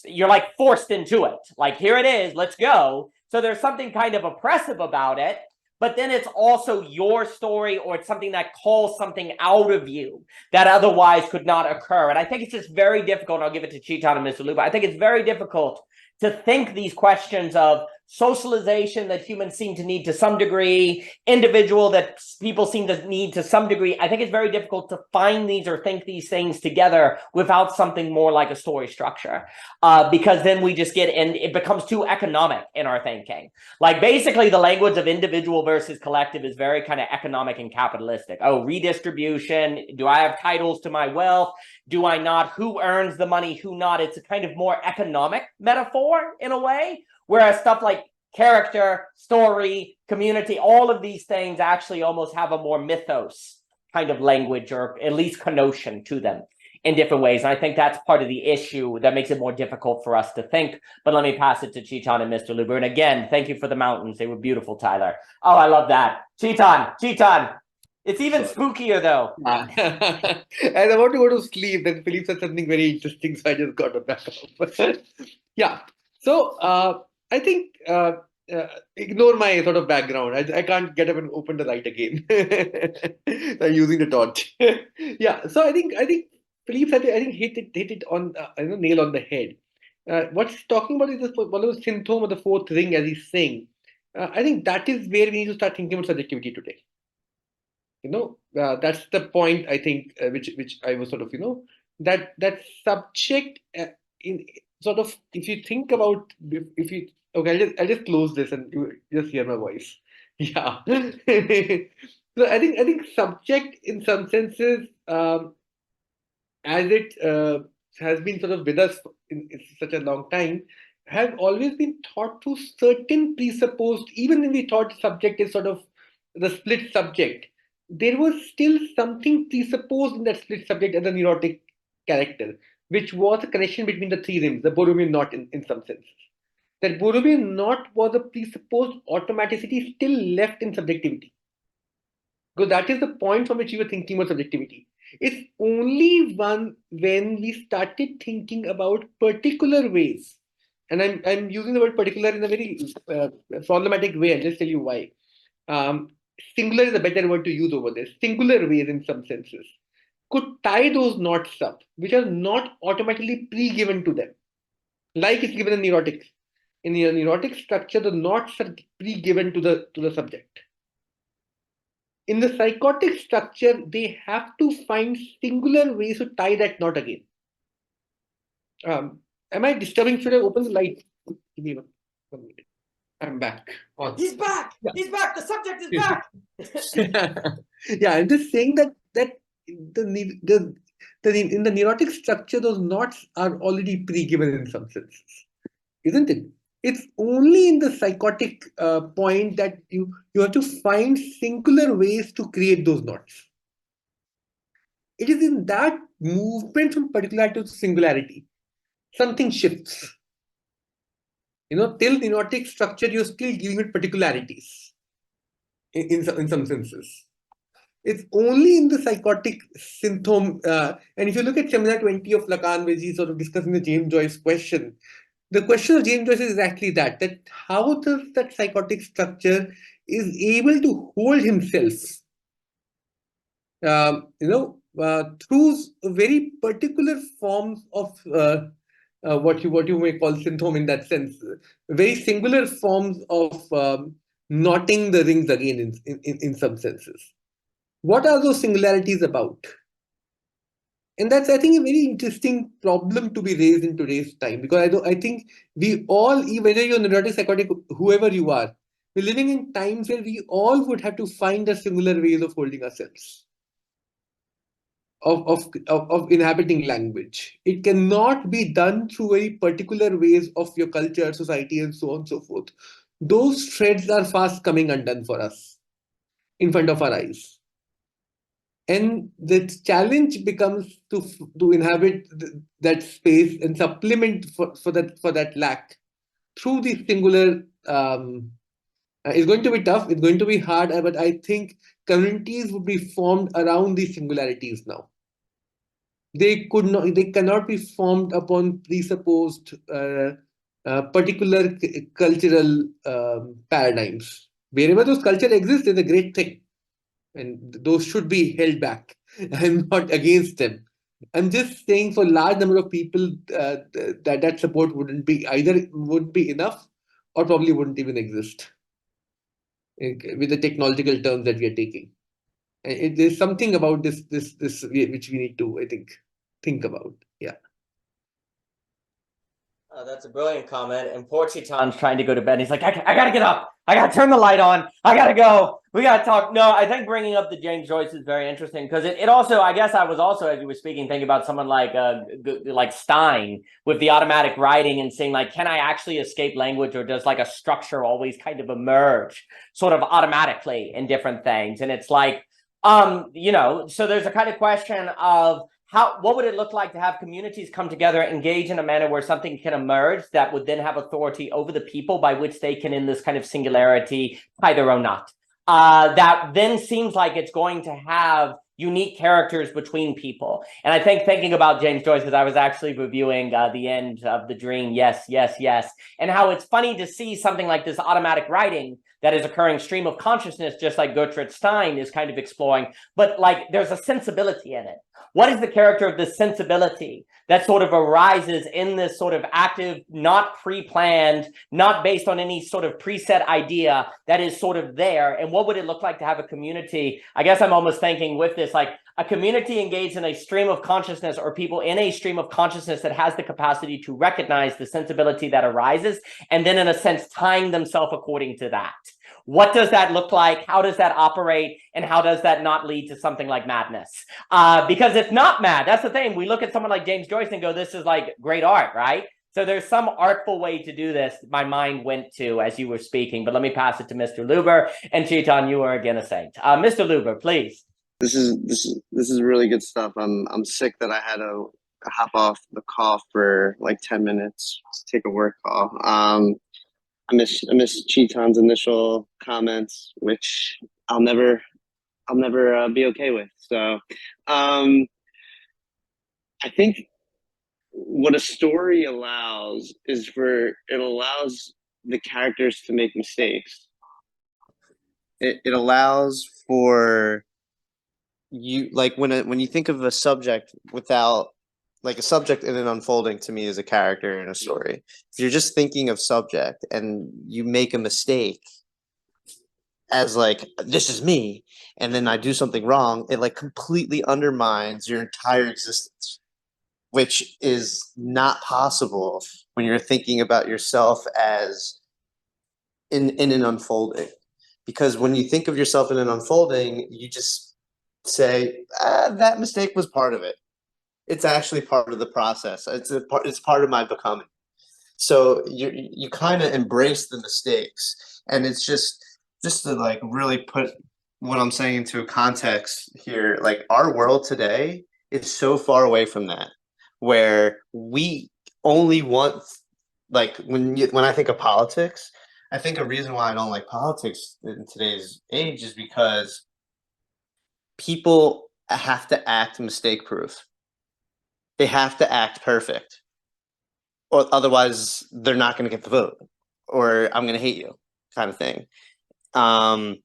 You're like forced into it. Like, here it is, let's go. So there's something kind of oppressive about it, but then it's also your story, or it's something that calls something out of you that otherwise could not occur. And I think it's just very difficult, and I'll give it to Chetan and Mr. Luba. I think it's very difficult to think these questions of socialization that humans seem to need to some degree, individual that people seem to need to some degree. I think it's very difficult to find these or think these things together without something more like a story structure, because then we just get, and it becomes too economic in our thinking. Like, basically the language of individual versus collective is very kind of economic and capitalistic. Oh, redistribution. Do I have titles to my wealth? Do I not? Who earns the money? Who not? It's a kind of more economic metaphor in a way. Whereas stuff like character, story, community, all of these things actually almost have a more mythos kind of language, or at least connotation to them in different ways. And I think that's part of the issue that makes it more difficult for us to think. But let me pass it to Chetan and Mr. Luba. And again, thank you for the mountains. They were beautiful, Tyler. Oh, I love that. Chetan. It's even spookier, though. And I want to go to sleep. Then Phillip said something very interesting, so I just got to back up. Yeah. So I think ignore my sort of background. I can't get up and open the light again. I'm using the torch. Yeah. So I think Phillip said, I think hit it on nail on the head. What he's talking about is one of the symptom of the fourth ring, as he's saying. I think that is where we need to start thinking about subjectivity today. That's the point, I think, which I was sort of, that subject in sort of, if you think about, okay, I'll just close this and you just hear my voice. Yeah. So I think subject in some senses, as it has been sort of with us in such a long time, has always been thought to certain presupposed, even when we thought subject is sort of the split subject, there was still something presupposed in that split subject as a neurotic character, which was a connection between the three rims, the Borromean knot in some sense. That Borromean knot was a presupposed automaticity still left in subjectivity. Because that is the point from which you were thinking about subjectivity. It's only when we started thinking about particular ways, and I'm using the word particular in a very problematic way. I'll just tell you why. Singular is a better word to use over there. Singular ways in some senses could tie those knots up, which are not automatically pre-given to them. Like it's given in neurotics. In the neurotic structure, the knots are pre-given to the subject. In the psychotic structure, they have to find singular ways to tie that knot again. Am I disturbing? Should I open the light? Give me 1 minute. I'm back. He's back. Yeah. He's back. The subject is back. Yeah, I'm just saying that in the neurotic structure, those knots are already pre-given in some senses, isn't it? It's only in the psychotic point that you have to find singular ways to create those knots. It is in that movement from particularity to singularity, something shifts. Till neurotic structure, you're still giving it particularities in some senses. It's only in the psychotic symptom. And if you look at seminar 20 of Lacan, where he's sort of discussing the James Joyce question, the question of James Joyce is exactly that how does that psychotic structure is able to hold himself, through very particular forms of what you may call symptom in that sense, very singular forms of knotting the rings again in some senses. What are those singularities about? And that's, I think, a very interesting problem to be raised in today's time, because I think we all, whether you're neurotic, psychotic, whoever you are, we're living in times where we all would have to find a similar ways of holding ourselves, of inhabiting language. It cannot be done through very particular ways of your culture, society, and so on and so forth. those threads are fast coming undone for us in front of our eyes. And the challenge becomes to inhabit that space and supplement for that lack through the singular. It's going to be tough. It's going to be hard, but I think communities would be formed around these singularities now. They cannot be formed upon presupposed particular cultural paradigms. Wherever those culture exists is a great thing, and those should be held back. I'm not against them. I'm just saying for large number of people that support wouldn't be enough, or probably wouldn't even exist with the technological terms that we are taking. There's something about this which we need to, I think about. Yeah. That's a brilliant comment. And poor Chetan's trying to go to bed. He's like, I gotta get up. I gotta turn the light on. I gotta go. We gotta talk. No, I think bringing up the James Joyce is very interesting because it also, I guess I was also, as you were speaking, thinking about someone like Stein with the automatic writing and saying like, can I actually escape language, or does like a structure always kind of emerge sort of automatically in different things? And it's like, you know, so there's a kind of question of, what would it look like to have communities come together, engage in a manner where something can emerge that would then have authority over the people by which they can, in this kind of singularity, tie their own knot? That then seems like it's going to have unique characters between people. And I think thinking about James Joyce, because I was actually reviewing the end of The Dream, yes, and how it's funny to see something like this automatic writing that is occurring stream of consciousness, just like Gertrude Stein is kind of exploring, but like there's a sensibility in it. What is the character of this sensibility that sort of arises in this sort of active, not pre-planned, not based on any sort of preset idea that is sort of there? And what would it look like to have a community? I guess I'm almost thinking with this, like a community engaged in a stream of consciousness, or people in a stream of consciousness that has the capacity to recognize the sensibility that arises, and then in a sense tying themselves according to that. What does that look like? How does that operate? And how does that not lead to something like madness? Because it's not mad. That's the thing. We look at someone like James Joyce and go, this is like great art, right? So there's some artful way to do this. My mind went to as you were speaking, but let me pass it to Mr. Luber. And Chetan, you are again a saint. Mr. Luber, please. This is really good stuff. I'm sick that I had to hop off the call for like 10 minutes to take a work call. I miss Chetan's initial comments, which I'll never be okay with. So I think what a story allows is it allows the characters to make mistakes. It allows for you, like when you think of a subject without, like a subject in an unfolding, to me is a character in a story. If you're just thinking of subject and you make a mistake as like, this is me, and then I do something wrong, it like completely undermines your entire existence, which is not possible when you're thinking about yourself as in an unfolding. Because when you think of yourself in an unfolding, you just say, that mistake was part of it. It's actually part of the process. It's part of my becoming. So you kind of embrace the mistakes, and it's just to like really put what I'm saying into context here. Like our world today is so far away from that, where we only want, like when I think of politics, I think a reason why I don't like politics in today's age is because people have to act mistake proof. They have to act perfect, or otherwise they're not going to get the vote, or I'm going to hate you, kind of thing. And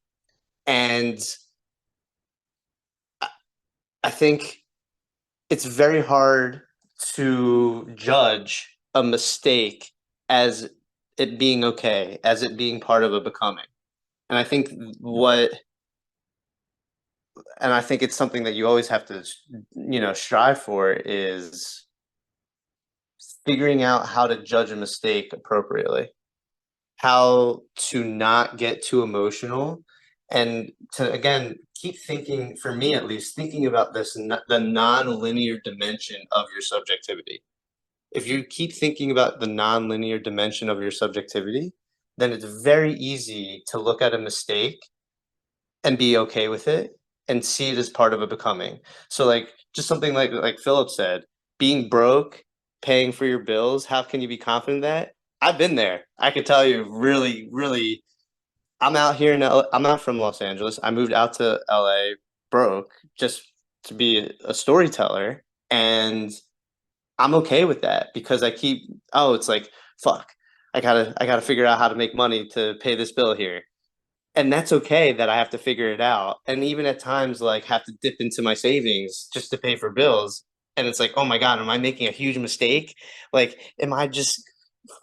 I think it's very hard to judge a mistake as it being okay, as it being part of a becoming. And I think I think it's something that you always have to, strive for, is figuring out how to judge a mistake appropriately, how to not get too emotional, and to, again, keep thinking, for me at least, thinking about this, the non-linear dimension of your subjectivity. If you keep thinking about the non-linear dimension of your subjectivity, then it's very easy to look at a mistake and be okay with it and see it as part of a becoming. So like just something like Phillip said, being broke, paying for your bills, how can you be confident in that? I've been there. I could tell you really, really, I'm out here in LA. I'm not from Los Angeles. I moved out to LA broke just to be a storyteller. And I'm okay with that because it's like, fuck, I gotta figure out how to make money to pay this bill here. And that's okay that I have to figure it out. And even at times, like, have to dip into my savings just to pay for bills. And it's like, oh my God, am I making a huge mistake? Like, am I just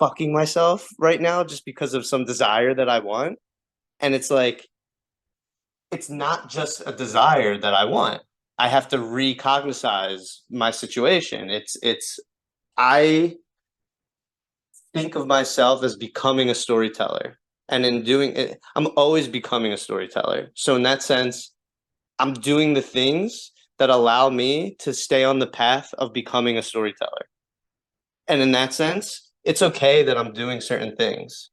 fucking myself right now just because of some desire that I want? And it's like, it's not just a desire that I want. I have to recognize my situation. I think of myself as becoming a storyteller. And in doing it, I'm always becoming a storyteller. So in that sense, I'm doing the things that allow me to stay on the path of becoming a storyteller. And in that sense, it's okay that I'm doing certain things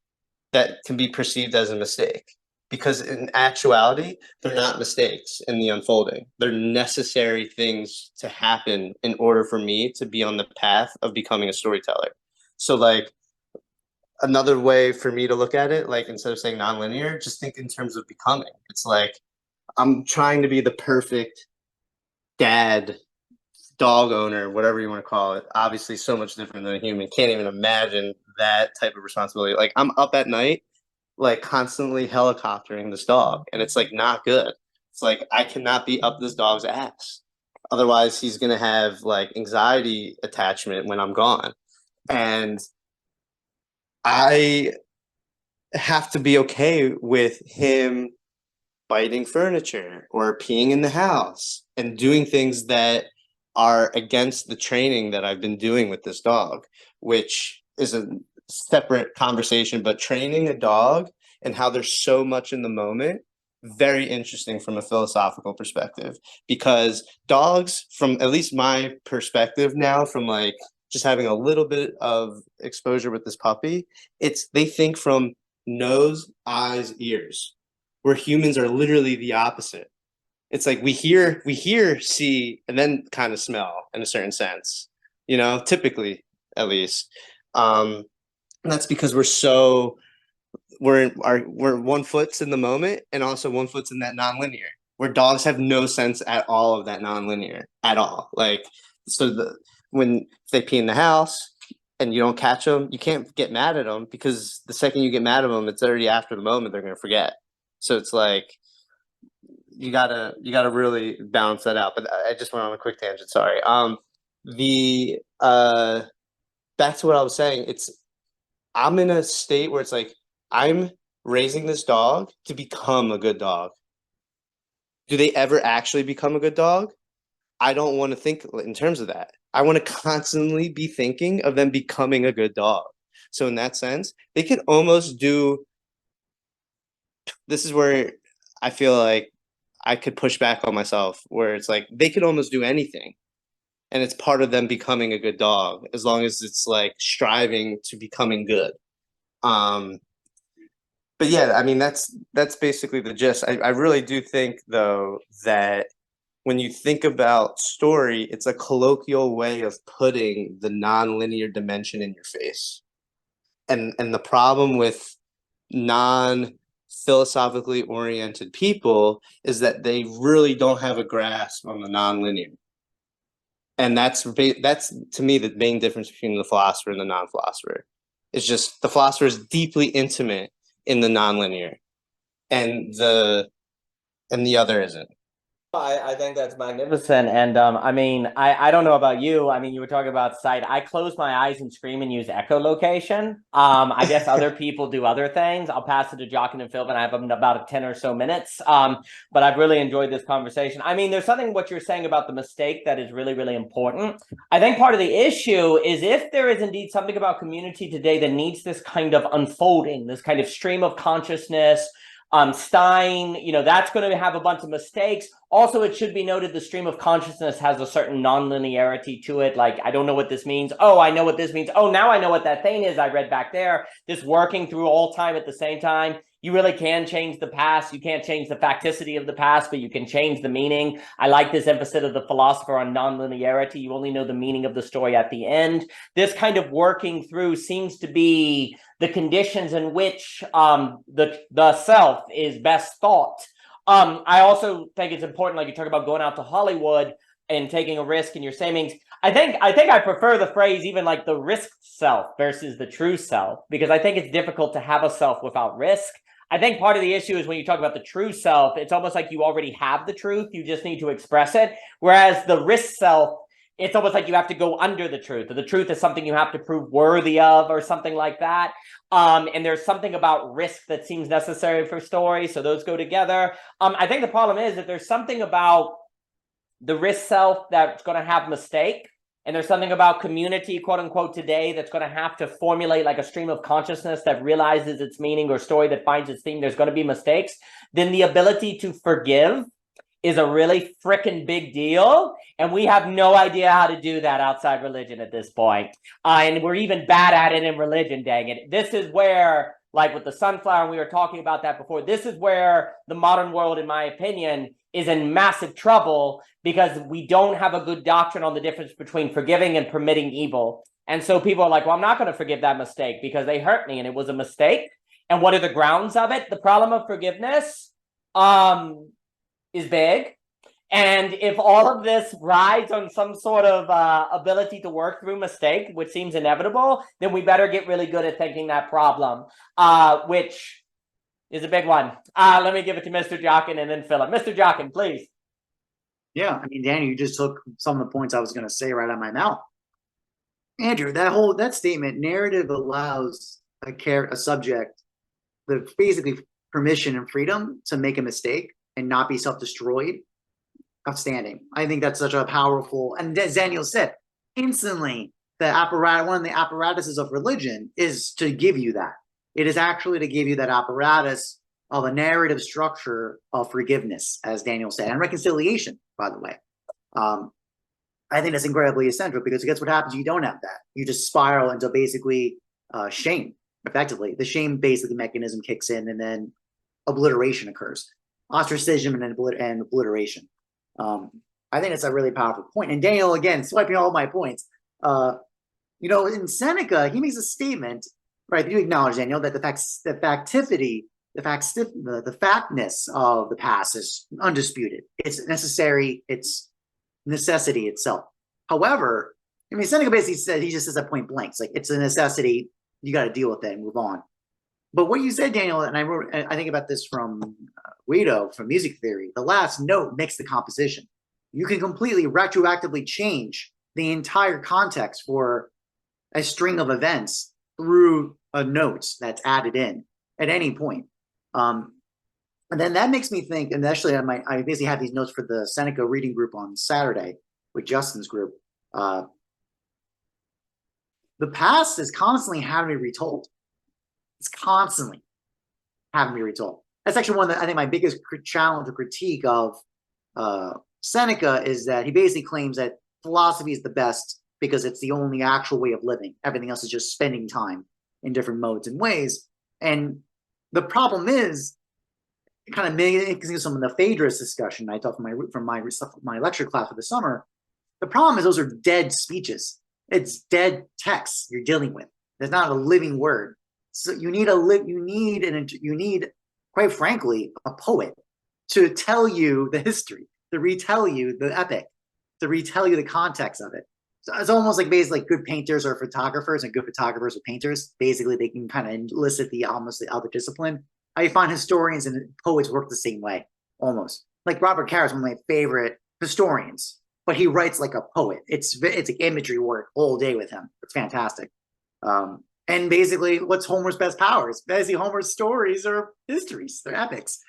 that can be perceived as a mistake. Because in actuality, they're not mistakes in the unfolding. They're necessary things to happen in order for me to be on the path of becoming a storyteller. So like, another way for me to look at it, like instead of saying nonlinear, just think in terms of becoming. It's like I'm trying to be the perfect dad, dog owner, whatever you want to call it. Obviously, so much different than a human. Can't even imagine that type of responsibility. Like I'm up at night, like constantly helicoptering this dog, and it's like not good. It's like I cannot be up this dog's ass. Otherwise, he's gonna have like anxiety attachment when I'm gone. And I have to be okay with him biting furniture or peeing in the house and doing things that are against the training that I've been doing with this dog, which is a separate conversation. But training a dog and how there's so much in the moment, very interesting from a philosophical perspective, because dogs, from at least my perspective now, from like just having a little bit of exposure with this puppy, they think from nose, eyes, ears, where humans are literally the opposite. It's like we hear, see, and then kind of smell in a certain sense, typically at least. And that's because we're 1 foot's in the moment and also 1 foot's in that nonlinear, where dogs have no sense at all of that nonlinear at all. Like, so when they pee in the house and you don't catch them, you can't get mad at them, because the second you get mad at them, it's already after the moment, they're going to forget. So it's like, you gotta really balance that out. But I just went on a quick tangent. Sorry. Back to what I was saying. I'm in a state where it's like, I'm raising this dog to become a good dog. Do they ever actually become a good dog? I don't want to think in terms of that. I want to constantly be thinking of them becoming a good dog. So in that sense, they could almost do, this is where I feel like I could push back on myself, where it's like they could almost do anything. And it's part of them becoming a good dog, as long as it's like striving to becoming good. But yeah, I mean, that's basically the gist. I really do think, though, that when you think about story, it's a colloquial way of putting the nonlinear dimension in your face. And the problem with non-philosophically oriented people is that they really don't have a grasp on the nonlinear. And that's to me the main difference between the philosopher and the non-philosopher. It's just the philosopher is deeply intimate in the nonlinear, and the other isn't. I think that's magnificent. And I mean, I don't know about you. I mean, you were talking about sight. I close my eyes and scream and use echolocation. I guess other people do other things. I'll pass it to Jochen and Phil, and I have about 10 or so minutes. But I've really enjoyed this conversation. I mean, there's something what you're saying about the mistake that is really, really important. I think part of the issue is if there is indeed something about community today that needs this kind of unfolding, this kind of stream of consciousness, Stein, you know, that's going to have a bunch of mistakes. Also, it should be noted the stream of consciousness has a certain non-linearity to it. Like, I don't know what this means. Oh, I know what this means. Oh, now I know what that thing is I read back there. This working through all time at the same time. You really can change the past. You can't change the facticity of the past, but you can change the meaning. I like this emphasis of the philosopher on non-linearity. You only know the meaning of the story at the end. This kind of working through seems to be the conditions in which the self is best thought. I also think it's important, like you talk about going out to Hollywood and taking a risk in your savings. I think I prefer the phrase even like the risk self versus the true self, because I think it's difficult to have a self without risk. I think part of the issue is when you talk about the true self, it's almost like you already have the truth. You just need to express it. Whereas the risk self, it's almost like you have to go under the truth. Or the truth is something you have to prove worthy of or something like that. And there's something about risk that seems necessary for stories. So those go together. I think the problem is that there's something about the risk self that's going to have mistake. And there's something about community, quote unquote, today that's going to have to formulate like a stream of consciousness that realizes its meaning, or story that finds its theme. There's going to be mistakes. Then the ability to forgive is a really freaking big deal. And we have no idea how to do that outside religion at this point. And we're even bad at it in religion, dang it. This is where, like with the sunflower, and we were talking about that before, this is where the modern world, in my opinion, is in massive trouble, because we don't have a good doctrine on the difference between forgiving and permitting evil. And so people are like, well, I'm not going to forgive that mistake because they hurt me and it was a mistake. And what are the grounds of it? The problem of forgiveness is big. And if all of this rides on some sort of ability to work through mistake, which seems inevitable, then we better get really good at thinking that problem, which is a big one. Let me give it to Mr. Jockin and then Phillip. Mr. Jockin, please. Yeah, I mean, Danny, you just took some of the points I was going to say right out of my mouth. Andrew, that statement, narrative allows a subject the basically permission and freedom to make a mistake and not be self-destroyed. Outstanding. I think that's such a powerful, and as Daniel said, instantly one of the apparatuses of religion is to give you that. It is actually to give you that apparatus of a narrative structure of forgiveness, as Daniel said, and reconciliation, by the way. I think that's incredibly essential, because guess what happens? You don't have that. You just spiral into basically shame, effectively. The shame basically mechanism kicks in, and then obliteration occurs. Ostracism and obliteration. I think it's a really powerful point. And Daniel, again, swiping all my points. You know, in Seneca, he makes a statement, right? You acknowledge, Daniel, that the factness of the past is undisputed. It's necessary. It's necessity itself. However, I mean, Seneca basically said, he just says that point blank. It's like, it's a necessity. You got to deal with it and move on. But what you said, Daniel, and I think about this from Guido from music theory, the last note makes the composition. You can completely retroactively change the entire context for a string of events through a note that's added in at any point. And then that makes me think, and actually I basically have these notes for the Seneca reading group on Saturday with Justin's group. The past is constantly having to be retold. It's constantly having to be retold. That's actually one that I think my biggest challenge or critique of Seneca is that he basically claims that philosophy is the best because it's the only actual way of living. Everything else is just spending time in different modes and ways. And the problem is, it kind of makes some of the Phaedrus discussion I taught from my lecture class for the summer. The problem is those are dead speeches. It's dead texts you're dealing with. There's not a living word. So you need, quite frankly, a poet to tell you the history, to retell you the epic, to retell you the context of it. So it's almost like basically good painters or photographers, and good photographers or painters. Basically, they can kind of elicit almost the other discipline. I find historians and poets work the same way, almost. Like Robert Caro is one of my favorite historians, but he writes like a poet. It's like imagery work all day with him. It's fantastic. And basically, what's Homer's best powers? Basically, Homer's stories are histories. They're epics.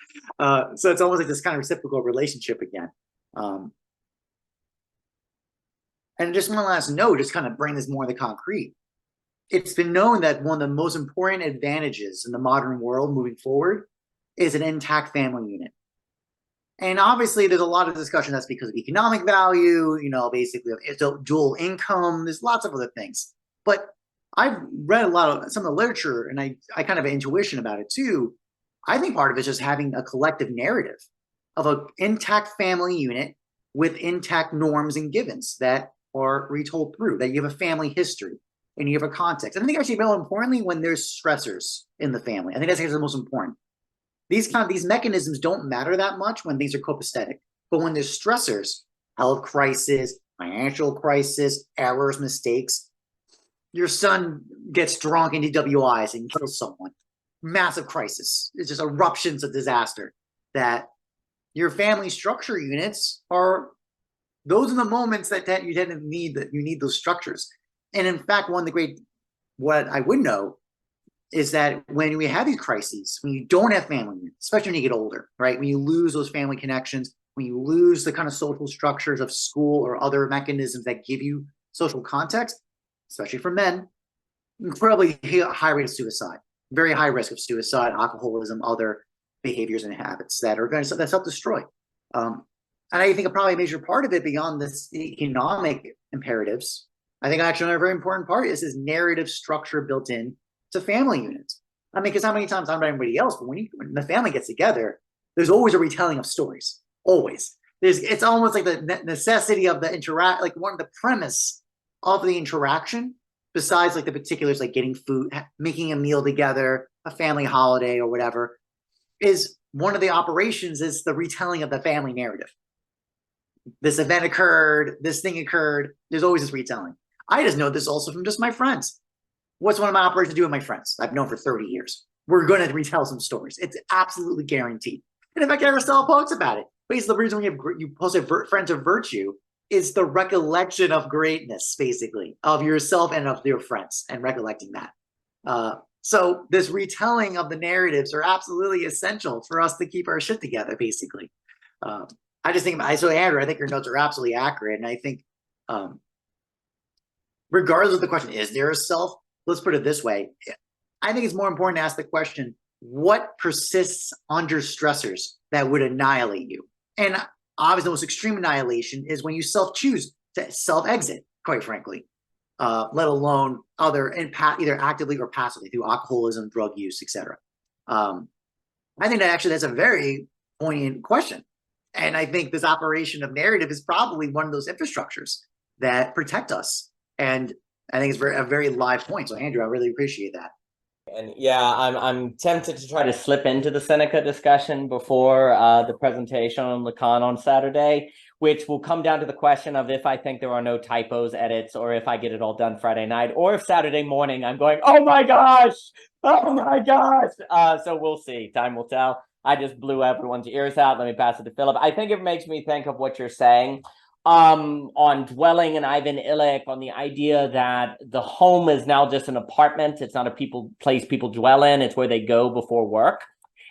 So it's almost like this kind of reciprocal relationship again. And just one last note, just kind of bring this more in the concrete. It's been known that one of the most important advantages in the modern world moving forward is an intact family unit. And obviously, there's a lot of discussion that's because of economic value, basically it's a dual income. There's lots of other things. But I've read a lot of some of the literature, and I kind of have an intuition about it too. I think part of it is just having a collective narrative of an intact family unit with intact norms and givens that are retold through, that you have a family history and you have a context. And I think actually more importantly, when there's stressors in the family, I think that's the most important. These mechanisms don't matter that much when things are copacetic, but when there's stressors, health crisis, financial crisis, errors, mistakes, your son gets drunk in DWIs and kills someone, massive crisis. It's just eruptions of disaster. That your family structure units are, those are the moments that you tend to need, that you need those structures. And in fact, what I would know is that when we have these crises, when you don't have family units, especially when you get older, right? When you lose those family connections, when you lose the kind of social structures of school or other mechanisms that give you social context, especially for men, incredibly high rate of suicide, very high risk of suicide, alcoholism, other behaviors and habits that are going to self-destroy. And I think probably a major part of it, beyond this economic imperatives, I think actually a very important part is this narrative structure built in to family units. I mean, because how many times, I don't know anybody else, but when the family gets together, there's always a retelling of stories. Always. It's almost like the necessity of the like one of the premise of the interaction, besides like the particulars, like getting food, making a meal together, a family holiday or whatever, is one of the operations is the retelling of the family narrative. This event occurred, this thing occurred. There's always this retelling. I just know this also from just my friends. What's one of my operations to do with my friends I've known for 30 years? We're going to retell some stories. It's absolutely guaranteed. And in fact, Aristotle talks about it. Basically, the reason you post friends of virtue is the recollection of greatness, basically, of yourself and of your friends, and recollecting that. So this retelling of the narratives are absolutely essential for us to keep our shit together, basically. I just think, so Andrew, I think your notes are absolutely accurate. And I think, regardless of the question, is there a self? Let's put it this way. I think it's more important to ask the question, what persists under stressors that would annihilate you? And obviously, the most extreme annihilation is when you self-choose to self-exit, quite frankly, let alone either actively or passively through alcoholism, drug use, etc. I think that actually that's a very poignant question. And I think this operation of narrative is probably one of those infrastructures that protect us. And I think it's a very live point. So Andrew, I really appreciate that. And yeah, I'm tempted to try to slip into the Seneca discussion before the presentation on Lacan on Saturday, which will come down to the question of if I think there are no typos, edits, or if I get it all done Friday night, or if Saturday morning I'm going, oh my gosh. So we'll see. Time will tell. I just blew everyone's ears out. Let me pass it to Philip. I think it makes me think of what you're saying. On Dwelling and Ivan Illich, on the idea that the home is now just an apartment. It's not a place people dwell in. It's where they go before work.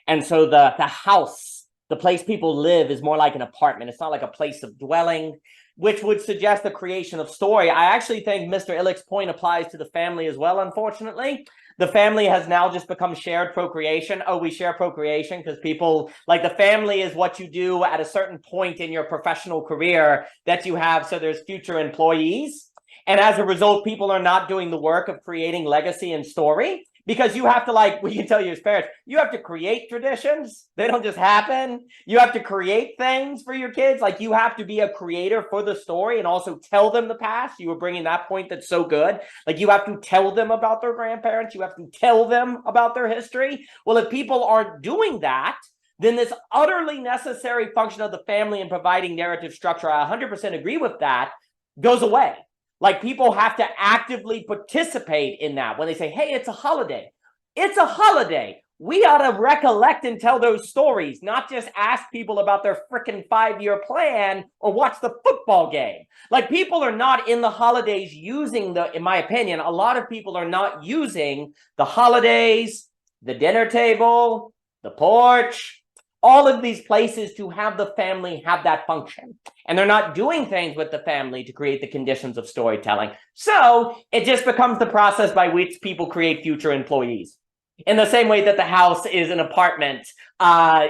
And so the house, the place people live, is more like an apartment. It's not like a place of dwelling, which would suggest the creation of story. I actually think Mr. Illich's point applies to the family as well, unfortunately. The family has now just become shared procreation. Oh, we share procreation because people, like, the family is what you do at a certain point in your professional career that you have, so there's future employees. And as a result, people are not doing the work of creating legacy and story, because you have to, like, we can tell you as parents, you have to create traditions. They don't just happen. You have to create things for your kids. Like, you have to be a creator for the story and also tell them the past. You were bringing that point that's so good. Like, you have to tell them about their grandparents. You have to tell them about their history. Well, if people aren't doing that, then this utterly necessary function of the family in providing narrative structure, I 100% agree with that, goes away. Like, people have to actively participate in that. When they say, hey, it's a holiday. It's a holiday. We ought to recollect and tell those stories, not just ask people about their frickin' 5-year plan or watch the football game. Like, people are not in the holidays using in my opinion, a lot of people are not using the holidays, the dinner table, the porch, all of these places to have the family have that function. And they're not doing things with the family to create the conditions of storytelling. So it just becomes the process by which people create future employees. in the same way that the house is an apartment,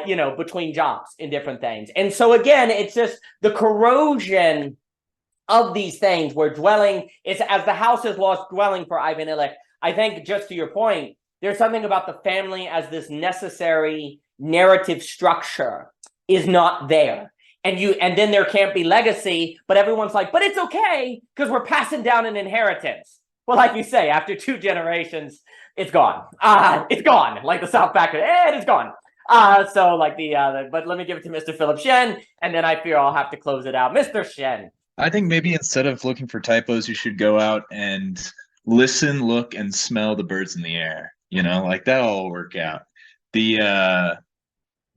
you know, between jobs in different things. And so again, it's just the corrosion of these things where dwelling is, as the house has lost dwelling for Ivan Illich. I think, just to your point, there's something about the family as this necessary narrative structure is not there. And then there can't be legacy, but everyone's like, but it's okay because we're passing down an inheritance. Well, like you say, after 2 generations, it's gone. It's gone. Like the South Packer, it's gone. So like but let me give it to Mr. Phillip Shinn, and then I fear I'll have to close it out. Mr. Shinn. I think maybe instead of looking for typos, you should go out and listen, look, and smell the birds in the air. You know, like that'll all work out.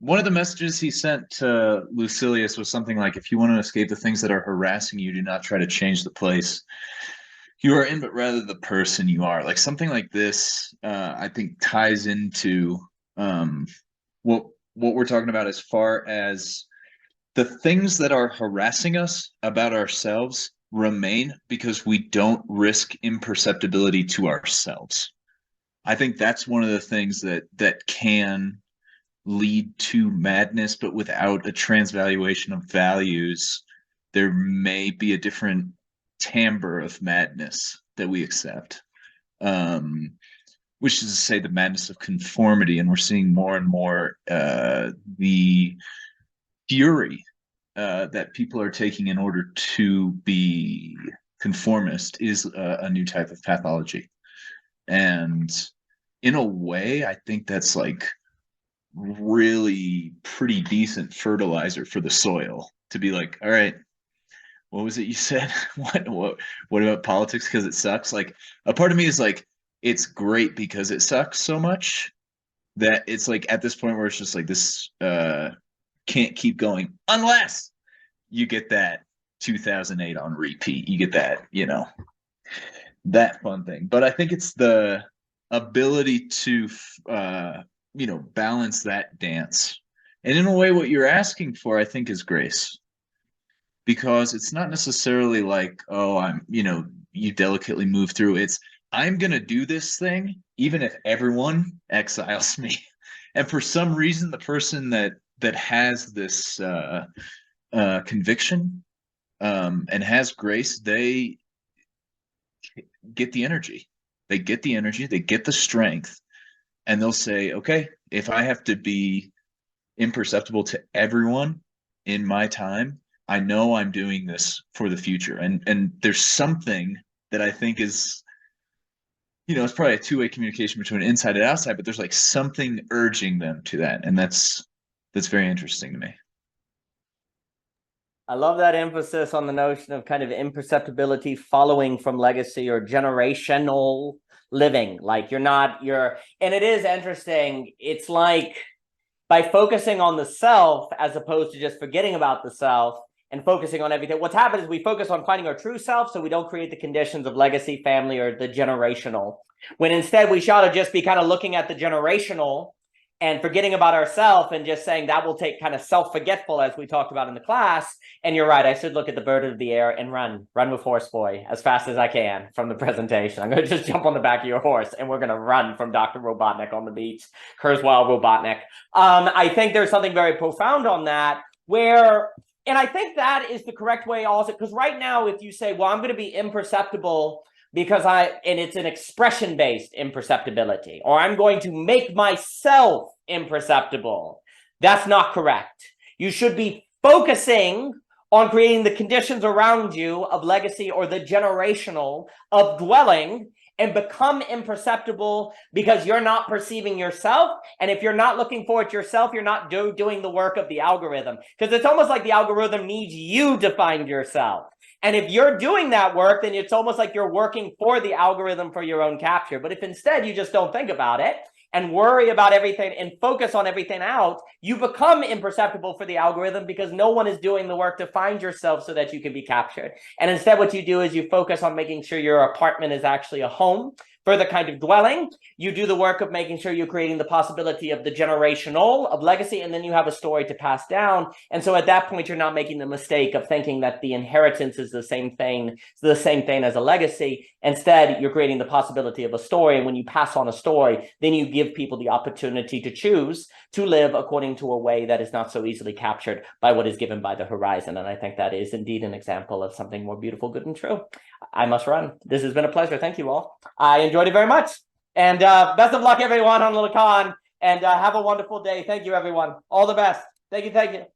One of the messages he sent to Lucilius was something like, if you want to escape the things that are harassing you, do not try to change the place you are in, but rather the person you are. Like something like this, I think ties into what we're talking about as far as the things that are harassing us about ourselves remain because we don't risk imperceptibility to ourselves. I think that's one of the things that can lead to madness, but without a transvaluation of values, there may be a different timbre of madness that we accept, which is to say the madness of conformity. And we're seeing more and more the fury that people are taking in order to be conformist is a new type of pathology. And in a way, I think that's like really pretty decent fertilizer for the soil to be like, all right, what was it you said? What about politics because it sucks? Like a part of me is like, it's great because it sucks so much that it's like at this point where it's just like this can't keep going unless you get that 2008 on repeat. You get that, you know, that fun thing. But I think it's the ability to you know, balance that dance. And in a way, what you're asking for, I think, is grace. Because it's not necessarily like, oh, I'm, you know, you delicately move through. It's, I'm going to do this thing, even if everyone exiles me. And for some reason, the person that has this conviction and has grace, they get the energy. They get the energy, they get the strength. And they'll say, okay, if I have to be imperceptible to everyone in my time, I know I'm doing this for the future. And there's something that I think is, you know, it's probably a two-way communication between inside and outside, but there's like something urging them to that. And that's very interesting to me. I love that emphasis on the notion of kind of imperceptibility following from legacy or generational living. Like and it is interesting. It's like by focusing on the self as opposed to just forgetting about the self and focusing on everything, what's happened is we focus on finding our true self so we don't create the conditions of legacy, family, or the generational. When instead we should to just be kind of looking at the generational and forgetting about ourselves and just saying that will take kind of self-forgetful as we talked about in the class. And you're right, I should look at the bird of the air and run with Horse Boy as fast as I can from the presentation. I'm going to just jump on the back of your horse and we're going to run from Dr. Robotnik on the beach. Kurzweil Robotnik. I think there's something very profound on that and I think that is the correct way also, because right now, if you say, well, I'm going to be imperceptible because and it's an expression-based imperceptibility, or I'm going to make myself imperceptible. That's not correct. You should be focusing on creating the conditions around you of legacy or the generational of dwelling and become imperceptible because you're not perceiving yourself. And if you're not looking for it yourself, you're not doing the work of the algorithm, because it's almost like the algorithm needs you to find yourself. And if you're doing that work, then it's almost like you're working for the algorithm for your own capture. But if instead you just don't think about it and worry about everything and focus on everything out, you become imperceptible for the algorithm because no one is doing the work to find yourself so that you can be captured. And instead what you do is you focus on making sure your apartment is actually a home For the kind of dwelling, you do the work of making sure you're creating the possibility of the generational, of legacy, and then you have a story to pass down. And so at that point, you're not making the mistake of thinking that the inheritance is the same thing as a legacy. Instead, you're creating the possibility of a story. And when you pass on a story, then you give people the opportunity to choose to live according to a way that is not so easily captured by what is given by the horizon. And I think that is indeed an example of something more beautiful, good, and true. I must run. This has been a pleasure. Thank you all. I enjoyed it very much. And best of luck, everyone, on LeCon. And have a wonderful day. Thank you, everyone. All the best. Thank you. Thank you.